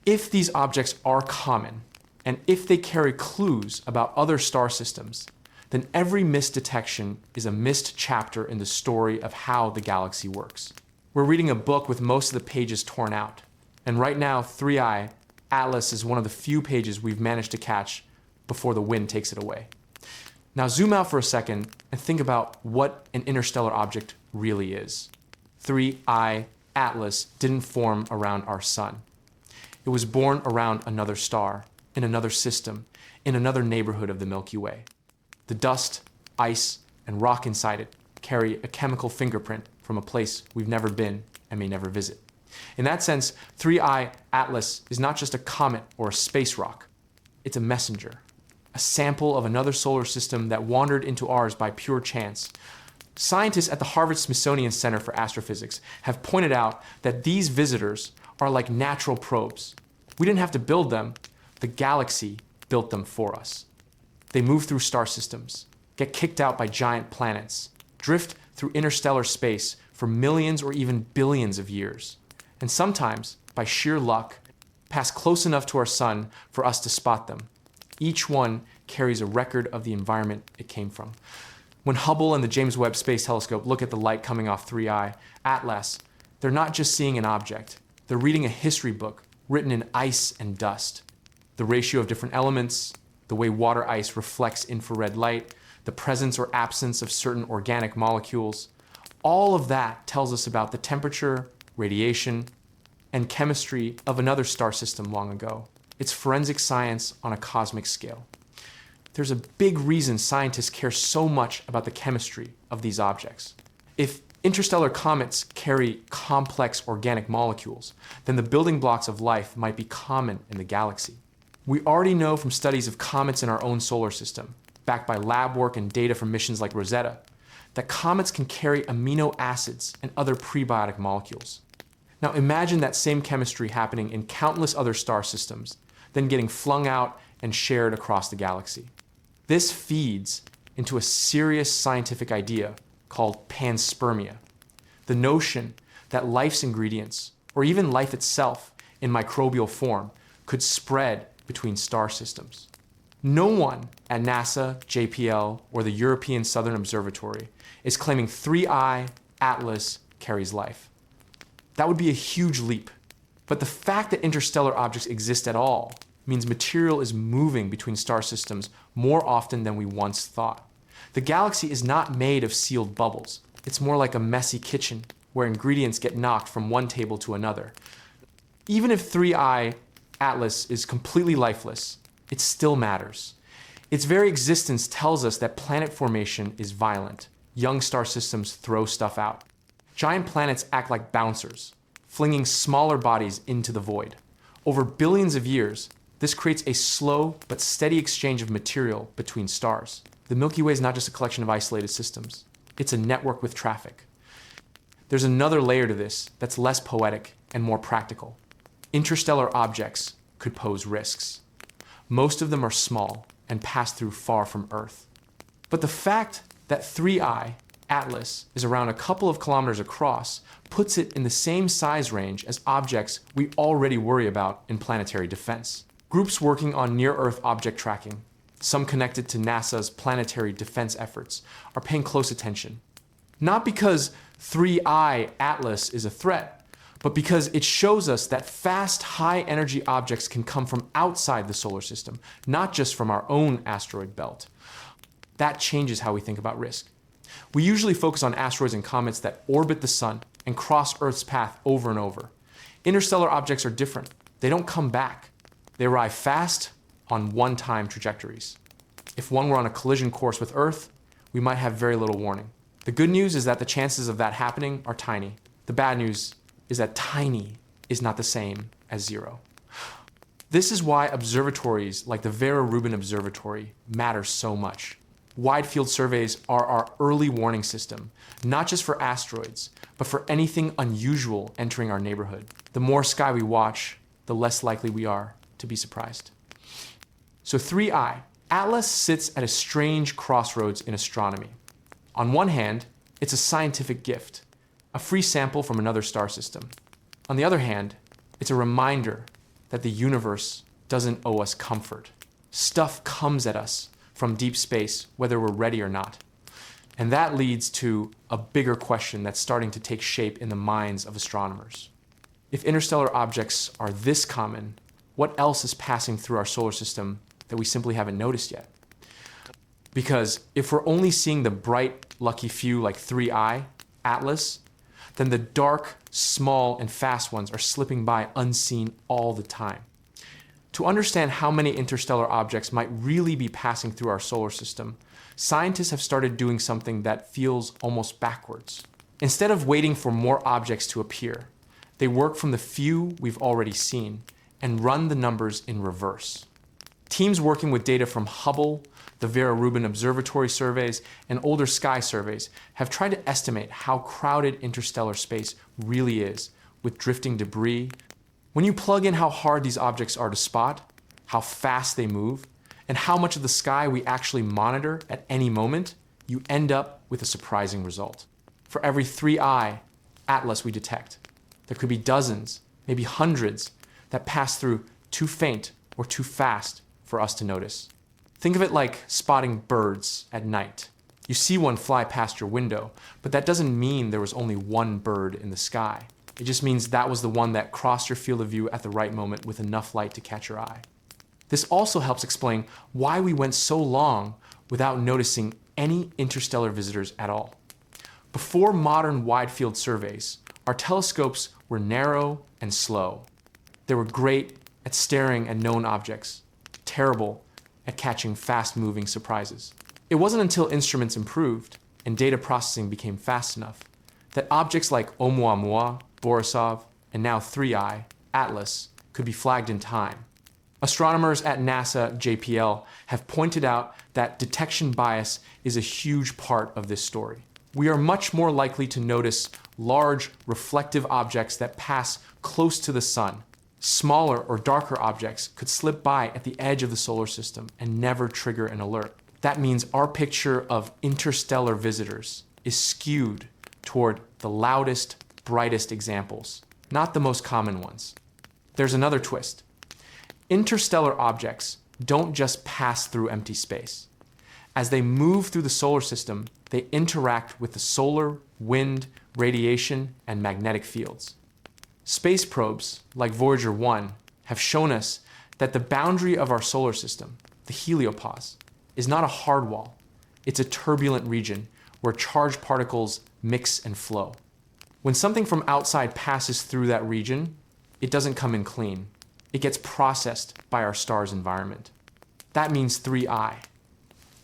Speaker 1: If these objects are common, and if they carry clues about other star systems, then every missed detection is a missed chapter in the story of how the galaxy works. We're reading a book with most of the pages torn out, and right now 3I Atlas is one of the few pages we've managed to catch before the wind takes it away. Now zoom out for a second and think about what an interstellar object really is. 3I Atlas didn't form around our sun. It was born around another star, in another system, in another neighborhood of the Milky Way. The dust, ice, and rock inside it carry a chemical fingerprint from a place we've never been and may never visit. In that sense, 3I Atlas is not just a comet or a space rock. It's a messenger, a a sample of another solar system that wandered into ours by pure chance. Scientists at the Harvard Smithsonian Center for Astrophysics have pointed out that these visitors are like natural probes. We didn't have to build them, the galaxy built them for us. They move through star systems, get kicked out by giant planets, drift through interstellar space for millions or even billions of years, and sometimes, by sheer luck, pass close enough to our sun for us to spot them. Each one carries a record of the environment it came from. When Hubble and the James Webb Space Telescope look at the light coming off 3I, Atlas, they're not just seeing an object. They're reading a history book written in ice and dust. The ratio of different elements, the way water ice reflects infrared light, the presence or absence of certain organic molecules, all of that tells us about the temperature, radiation, and chemistry of another star system long ago. It's forensic science on a cosmic scale. There's a big reason scientists care so much about the chemistry of these objects. If interstellar comets carry complex organic molecules, then the building blocks of life might be common in the galaxy. We already know from studies of comets in our own solar system, backed by lab work and data from missions like Rosetta, that comets can carry amino acids and other prebiotic molecules. Now imagine that same chemistry happening in countless other star systems, then getting flung out and shared across the galaxy. This feeds into a serious scientific idea called panspermia, the notion that life's ingredients, or even life itself in microbial form, could spread between star systems. No one at NASA, JPL, or the European Southern Observatory is claiming 3I Atlas carries life. That would be a huge leap. But the fact that interstellar objects exist at all means material is moving between star systems more often than we once thought. The galaxy is not made of sealed bubbles. It's more like a messy kitchen where ingredients get knocked from one table to another. Even if 3I Atlas is completely lifeless, it still matters. Its very existence tells us that planet formation is violent. Young star systems throw stuff out. Giant planets act like bouncers, flinging smaller bodies into the void. Over billions of years, this creates a slow but steady exchange of material between stars. The Milky Way is not just a collection of isolated systems. It's a network with traffic. There's another layer to this that's less poetic and more practical. Interstellar objects could pose risks. Most of them are small and pass through far from Earth. But the fact that 3I Atlas is around a couple of kilometers across puts it in the same size range as objects we already worry about in planetary defense. Groups working on near-Earth object tracking, some connected to NASA's planetary defense efforts, are paying close attention. Not because 3I Atlas is a threat, but because it shows us that fast, high-energy objects can come from outside the solar system, not just from our own asteroid belt. That changes how we think about risk. We usually focus on asteroids and comets that orbit the sun and cross Earth's path over and over. Interstellar objects are different. They don't come back. They arrive fast on one-time trajectories. If one were on a collision course with Earth, we might have very little warning. The good news is that the chances of that happening are tiny. The bad news is that tiny is not the same as zero. This is why observatories like the Vera Rubin Observatory matter so much. Wide field surveys are our early warning system, not just for asteroids, but for anything unusual entering our neighborhood. The more sky we watch, the less likely we are to be surprised. So 3I, Atlas sits at a strange crossroads in astronomy. On one hand, it's a scientific gift, a free sample from another star system. On the other hand, it's a reminder that the universe doesn't owe us comfort. Stuff comes at us from deep space, whether we're ready or not. And that leads to a bigger question that's starting to take shape in the minds of astronomers. If interstellar objects are this common, what else is passing through our solar system that we simply haven't noticed yet? Because if we're only seeing the bright, lucky few like 3I, Atlas, then the dark, small, and fast ones are slipping by unseen all the time. To understand how many interstellar objects might really be passing through our solar system, scientists have started doing something that feels almost backwards. Instead of waiting for more objects to appear, they work from the few we've already seen and run the numbers in reverse. Teams working with data from Hubble, the Vera Rubin Observatory surveys, and older sky surveys have tried to estimate how crowded interstellar space really is with drifting debris. When you plug in how hard these objects are to spot, how fast they move, and how much of the sky we actually monitor at any moment, you end up with a surprising result. For every 3i Atlas we detect, there could be dozens, maybe hundreds, that pass through too faint or too fast for us to notice. Think of it like spotting birds at night. You see one fly past your window, but that doesn't mean there was only one bird in the sky. It just means that was the one that crossed your field of view at the right moment with enough light to catch your eye. This also helps explain why we went so long without noticing any interstellar visitors at all. Before modern wide-field surveys, our telescopes were narrow and slow. They were great at staring at known objects, terrible at catching fast-moving surprises. It wasn't until instruments improved and data processing became fast enough that objects like Oumuamua, Borisov, and now 3i, Atlas, could be flagged in time. Astronomers at NASA JPL have pointed out that detection bias is a huge part of this story. We are much more likely to notice large, reflective objects that pass close to the sun. Smaller or darker objects could slip by at the edge of the solar system and never trigger an alert. That means our picture of interstellar visitors is skewed toward the loudest, brightest examples, not the most common ones. There's another twist. Interstellar objects don't just pass through empty space. As they move through the solar system, they interact with the solar, wind, radiation, and magnetic fields. Space probes, like Voyager 1, have shown us that the boundary of our solar system, the heliopause, is not a hard wall. It's a turbulent region where charged particles mix and flow. When something from outside passes through that region, it doesn't come in clean. It gets processed by our star's environment. That means 3i.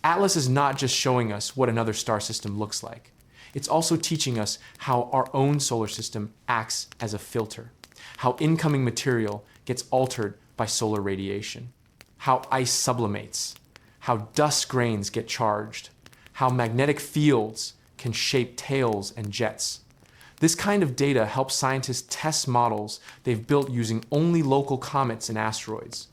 Speaker 1: Atlas is not just showing us what another star system looks like. It's also teaching us how our own solar system acts as a filter, how incoming material gets altered by solar radiation, how ice sublimates, how dust grains get charged, how magnetic fields can shape tails and jets. This kind of data helps scientists test models they've built using only local comets and asteroids.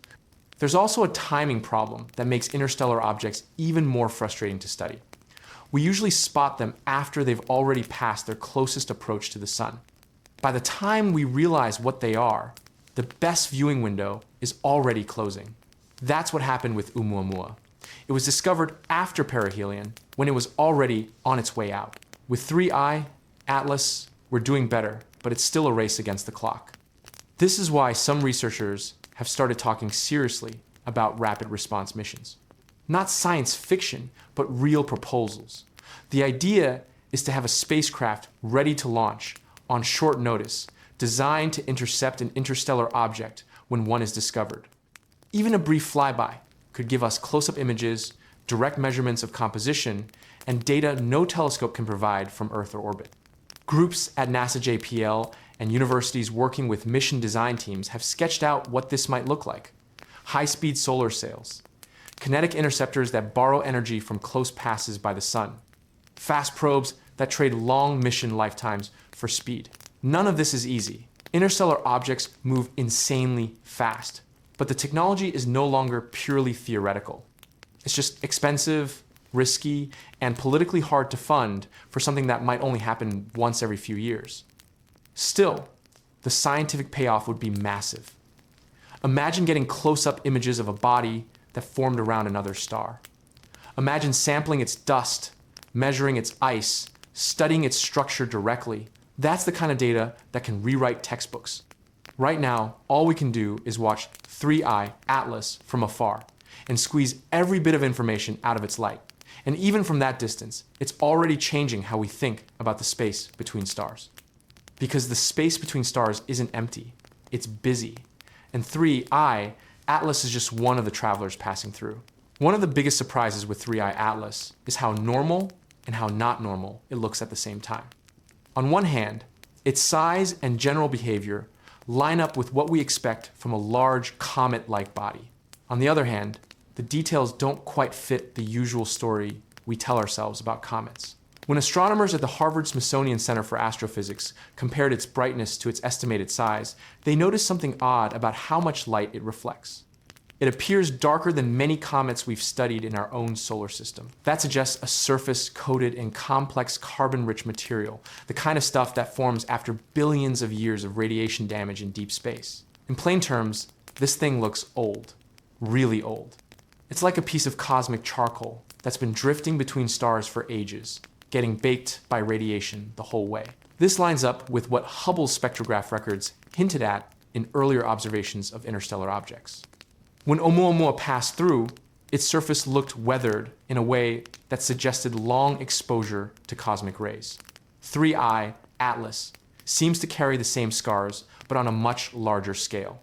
Speaker 1: There's also a timing problem that makes interstellar objects even more frustrating to study. We usually spot them after they've already passed their closest approach to the sun. By the time we realize what they are, the best viewing window is already closing. That's what happened with Oumuamua. It was discovered after perihelion, when it was already on its way out. With 3i, Atlas, we're doing better, but it's still a race against the clock. This is why some researchers have started talking seriously about rapid response missions. Not science fiction, but real proposals. The idea is to have a spacecraft ready to launch on short notice, designed to intercept an interstellar object when one is discovered. Even a brief flyby could give us close-up images, direct measurements of composition, and data no telescope can provide from Earth or orbit. Groups at NASA JPL and universities working with mission design teams have sketched out what this might look like. High-speed solar sails, kinetic interceptors that borrow energy from close passes by the sun, fast probes that trade long mission lifetimes for speed. None of this is easy. Interstellar objects move insanely fast, but the technology is no longer purely theoretical. It's just expensive, risky, and politically hard to fund for something that might only happen once every few years. Still, the scientific payoff would be massive. Imagine getting close-up images of a body that formed around another star. Imagine sampling its dust, measuring its ice, studying its structure directly. That's the kind of data that can rewrite textbooks. Right now, all we can do is watch 3i Atlas from afar and squeeze every bit of information out of its light. And even from that distance, it's already changing how we think about the space between stars. Because the space between stars isn't empty, it's busy. And 3i, Atlas is just one of the travelers passing through. One of the biggest surprises with 3i Atlas is how normal and how not normal it looks at the same time. On one hand, its size and general behavior line up with what we expect from a large comet-like body. On the other hand, the details don't quite fit the usual story we tell ourselves about comets. When astronomers at the Harvard Smithsonian Center for Astrophysics compared its brightness to its estimated size, they noticed something odd about how much light it reflects. It appears darker than many comets we've studied in our own solar system. That suggests a surface coated in complex carbon-rich material, the kind of stuff that forms after billions of years of radiation damage in deep space. In plain terms, this thing looks old, really old. It's like a piece of cosmic charcoal that's been drifting between stars for ages, getting baked by radiation the whole way. This lines up with what Hubble's spectrograph records hinted at in earlier observations of interstellar objects. When Oumuamua passed through, its surface looked weathered in a way that suggested long exposure to cosmic rays. 3I, Atlas, seems to carry the same scars, but on a much larger scale.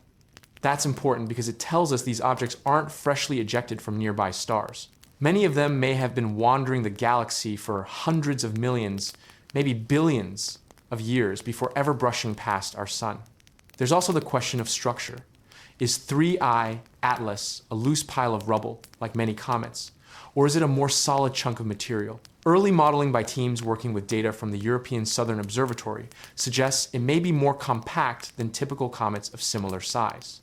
Speaker 1: That's important because it tells us these objects aren't freshly ejected from nearby stars. Many of them may have been wandering the galaxy for hundreds of millions, maybe billions of years before ever brushing past our sun. There's also the question of structure. Is 3I Atlas a loose pile of rubble, like many comets, or is it a more solid chunk of material? Early modeling by teams working with data from the European Southern Observatory suggests it may be more compact than typical comets of similar size.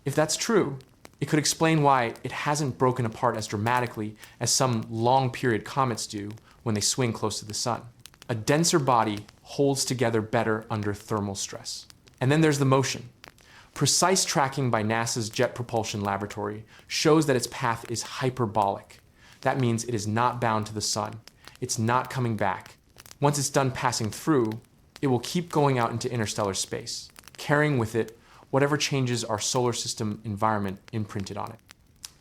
Speaker 1: If that's true, it could explain why it hasn't broken apart as dramatically as some long-period comets do when they swing close to the sun. A denser body holds together better under thermal stress. And then there's the motion. Precise tracking by NASA's Jet Propulsion Laboratory shows that its path is hyperbolic. That means it is not bound to the sun. It's not coming back. Once it's done passing through, it will keep going out into interstellar space, carrying with it whatever changes our solar system environment imprinted on it.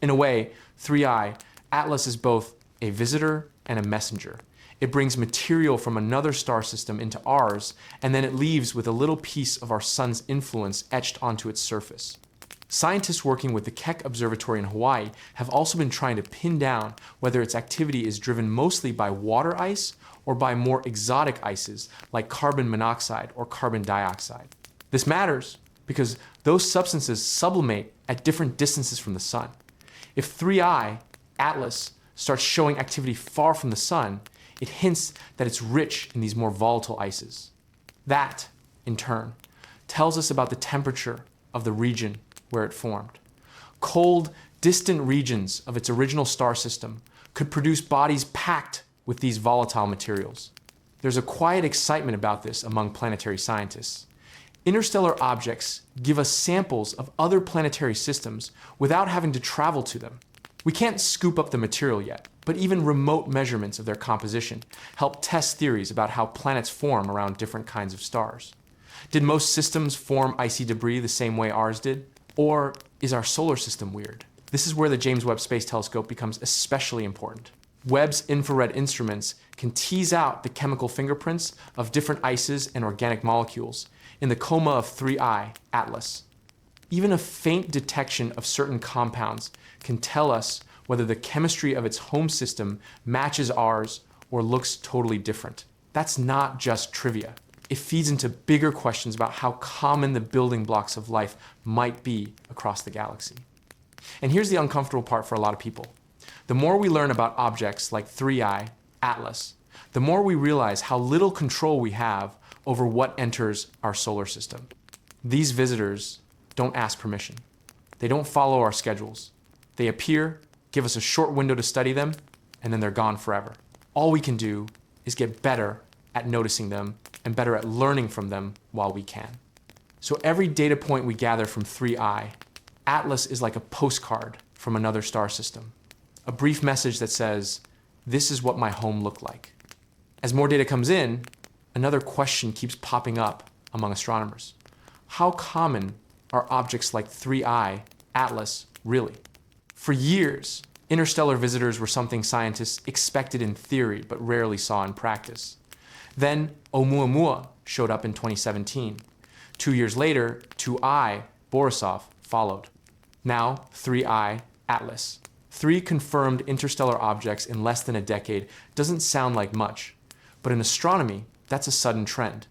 Speaker 1: In a way, 3I, Atlas is both a visitor and a messenger. It brings material from another star system into ours, and then it leaves with a little piece of our sun's influence etched onto its surface. Scientists working with the Keck Observatory in Hawaii have also been trying to pin down whether its activity is driven mostly by water ice or by more exotic ices like carbon monoxide or carbon dioxide. This matters because those substances sublimate at different distances from the sun. If 3I, Atlas, starts showing activity far from the sun, it hints that it's rich in these more volatile ices. That, in turn, tells us about the temperature of the region where it formed. Cold, distant regions of its original star system could produce bodies packed with these volatile materials. There's a quiet excitement about this among planetary scientists. Interstellar objects give us samples of other planetary systems without having to travel to them. We can't scoop up the material yet, but even remote measurements of their composition help test theories about how planets form around different kinds of stars. Did most systems form icy debris the same way ours did? Or is our solar system weird? This is where the James Webb Space Telescope becomes especially important. Webb's infrared instruments can tease out the chemical fingerprints of different ices and organic molecules in the coma of 3I, Atlas. Even a faint detection of certain compounds can tell us whether the chemistry of its home system matches ours or looks totally different. That's not just trivia. It feeds into bigger questions about how common the building blocks of life might be across the galaxy. And here's the uncomfortable part for a lot of people. The more we learn about objects like 3I, Atlas, the more we realize how little control we have over what enters our solar system. These visitors don't ask permission. They don't follow our schedules. They appear, give us a short window to study them, and then they're gone forever. All we can do is get better at noticing them and better at learning from them while we can. So every data point we gather from 3I, Atlas is like a postcard from another star system. A brief message that says, this is what my home looked like. As more data comes in, another question keeps popping up among astronomers. How common are objects like 3I, Atlas, really? For years, interstellar visitors were something scientists expected in theory but rarely saw in practice. Then Oumuamua showed up in 2017. 2 years later, 2I, Borisov, followed. Now, 3I, Atlas. 3 confirmed interstellar objects in less than a decade doesn't sound like much, but in astronomy, that's a sudden trend.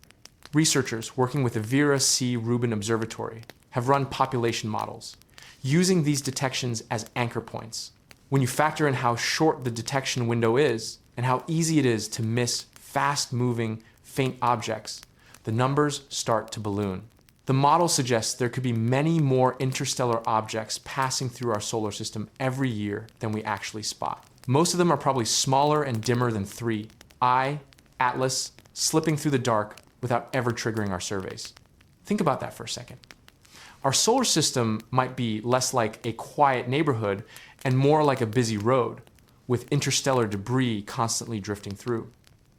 Speaker 1: Researchers working with the Vera C. Rubin Observatory have run population models, using these detections as anchor points. When you factor in how short the detection window is and how easy it is to miss fast-moving, faint objects, the numbers start to balloon. The model suggests there could be many more interstellar objects passing through our solar system every year than we actually spot. Most of them are probably smaller and dimmer than 3I, Atlas, slipping through the dark without ever triggering our surveys. Think about that for a second. Our solar system might be less like a quiet neighborhood and more like a busy road, with interstellar debris constantly drifting through.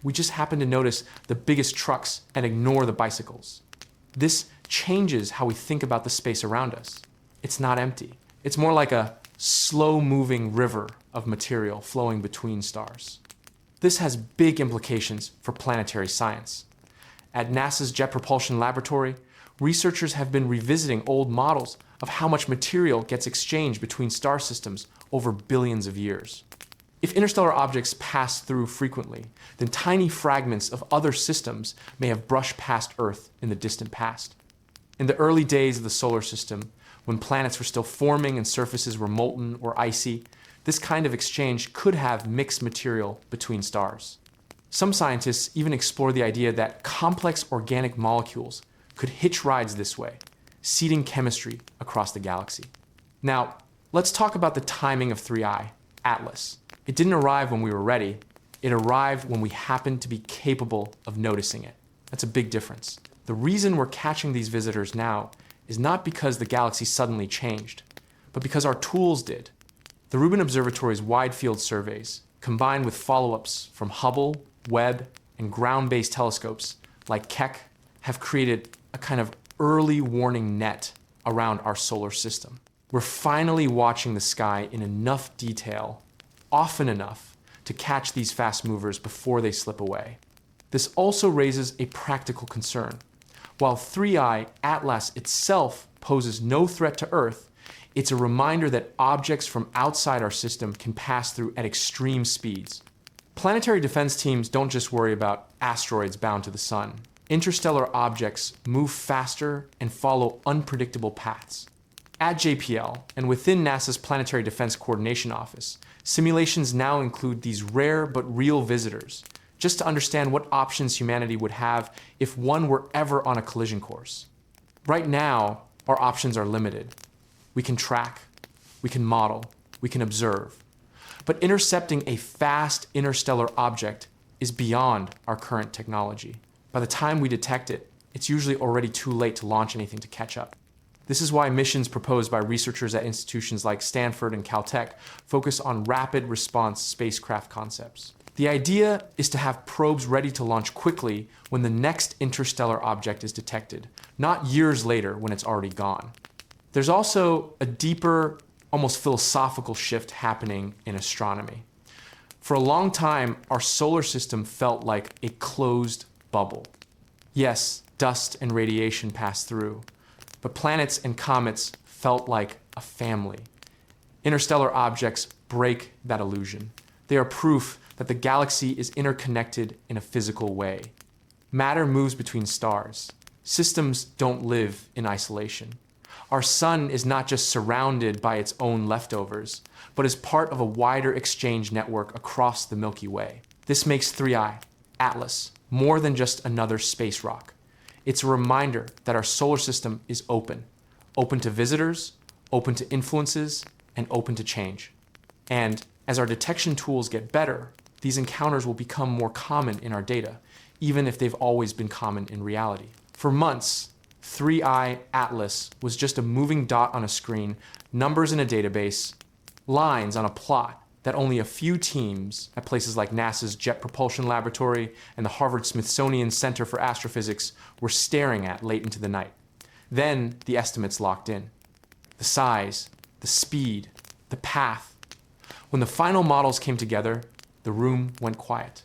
Speaker 1: We just happen to notice the biggest trucks and ignore the bicycles. This changes how we think about the space around us. It's not empty. It's more like a slow-moving river of material flowing between stars. This has big implications for planetary science. At NASA's Jet Propulsion Laboratory, researchers have been revisiting old models of how much material gets exchanged between star systems over billions of years. If interstellar objects pass through frequently, then tiny fragments of other systems may have brushed past Earth in the distant past. In the early days of the solar system, when planets were still forming and surfaces were molten or icy, this kind of exchange could have mixed material between stars. Some scientists even explore the idea that complex organic molecules could hitch rides this way, seeding chemistry across the galaxy. Now, let's talk about the timing of 3I, Atlas. It didn't arrive when we were ready. It arrived when we happened to be capable of noticing it. That's a big difference. The reason we're catching these visitors now is not because the galaxy suddenly changed, but because our tools did. The Rubin Observatory's wide-field surveys, combined with follow-ups from Hubble, Webb, and ground-based telescopes like Keck, have created a kind of early warning net around our solar system. We're finally watching the sky in enough detail, often enough, to catch these fast movers before they slip away. This also raises a practical concern. While 3I Atlas itself poses no threat to Earth, it's a reminder that objects from outside our system can pass through at extreme speeds. Planetary defense teams don't just worry about asteroids bound to the sun. Interstellar objects move faster and follow unpredictable paths. At JPL, and within NASA's Planetary Defense Coordination Office, simulations now include these rare but real visitors, just to understand what options humanity would have if one were ever on a collision course. Right now, our options are limited. We can track, we can model, we can observe. But intercepting a fast interstellar object is beyond our current technology. By the time we detect it, it's usually already too late to launch anything to catch up. This is why missions proposed by researchers at institutions like Stanford and Caltech focus on rapid response spacecraft concepts. The idea is to have probes ready to launch quickly when the next interstellar object is detected, not years later when it's already gone. There's also a deeper, almost philosophical shift happening in astronomy. For a long time, our solar system felt like a closed bubble. Yes, dust and radiation passed through, but planets and comets felt like a family. Interstellar objects break that illusion. They are proof that the galaxy is interconnected in a physical way. Matter moves between stars. Systems don't live in isolation. Our sun is not just surrounded by its own leftovers, but is part of a wider exchange network across the Milky Way. This makes 3I, Atlas, more than just another space rock. It's a reminder that our solar system is open to visitors, open to influences, and open to change. And as our detection tools get better, these encounters will become more common in our data, even if they've always been common in reality. For months, 3I Atlas was just a moving dot on a screen, numbers in a database, lines on a plot that only a few teams at places like NASA's Jet Propulsion Laboratory and the Harvard Smithsonian Center for Astrophysics were staring at late into the night. Then the estimates locked in. The size, the speed, the path. When the final models came together, the room went quiet.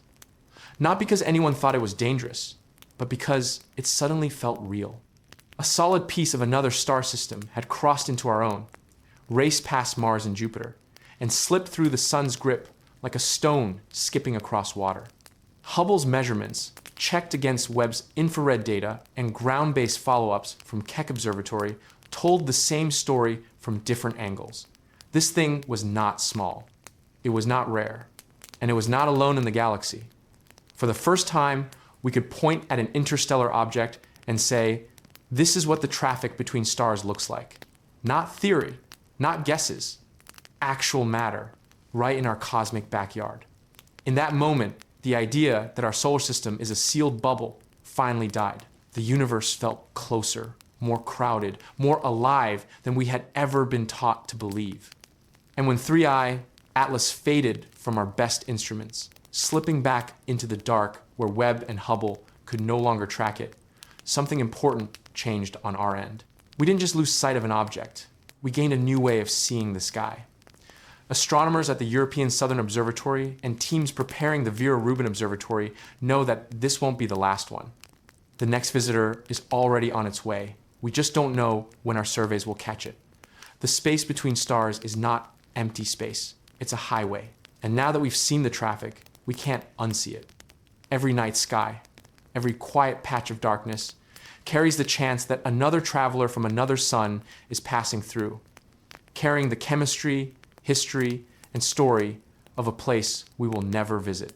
Speaker 1: Not because anyone thought it was dangerous, but because it suddenly felt real. A solid piece of another star system had crossed into our own, raced past Mars and Jupiter, and slipped through the sun's grip like a stone skipping across water. Hubble's measurements, checked against Webb's infrared data and ground-based follow-ups from Keck Observatory, told the same story from different angles. This thing was not small. It was not rare. And it was not alone in the galaxy. For the first time, we could point at an interstellar object and say, this is what the traffic between stars looks like. Not theory, not guesses, actual matter, right in our cosmic backyard. In that moment, the idea that our solar system is a sealed bubble finally died. The universe felt closer, more crowded, more alive than we had ever been taught to believe. And when 3I, Atlas faded from our best instruments, slipping back into the dark where Webb and Hubble could no longer track it, something important changed on our end. We didn't just lose sight of an object, we gained a new way of seeing the sky. Astronomers at the European Southern Observatory and teams preparing the Vera Rubin Observatory know that this won't be the last one. The next visitor is already on its way. We just don't know when our surveys will catch it. The space between stars is not empty space. It's a highway. And now that we've seen the traffic, we can't unsee it. Every night sky, every quiet patch of darkness, carries the chance that another traveler from another sun is passing through, carrying the chemistry, history, and story of a place we will never visit.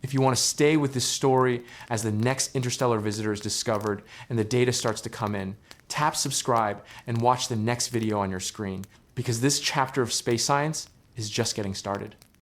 Speaker 1: If you want to stay with this story as the next interstellar visitor is discovered and the data starts to come in, tap subscribe and watch the next video on your screen, because this chapter of space science is just getting started.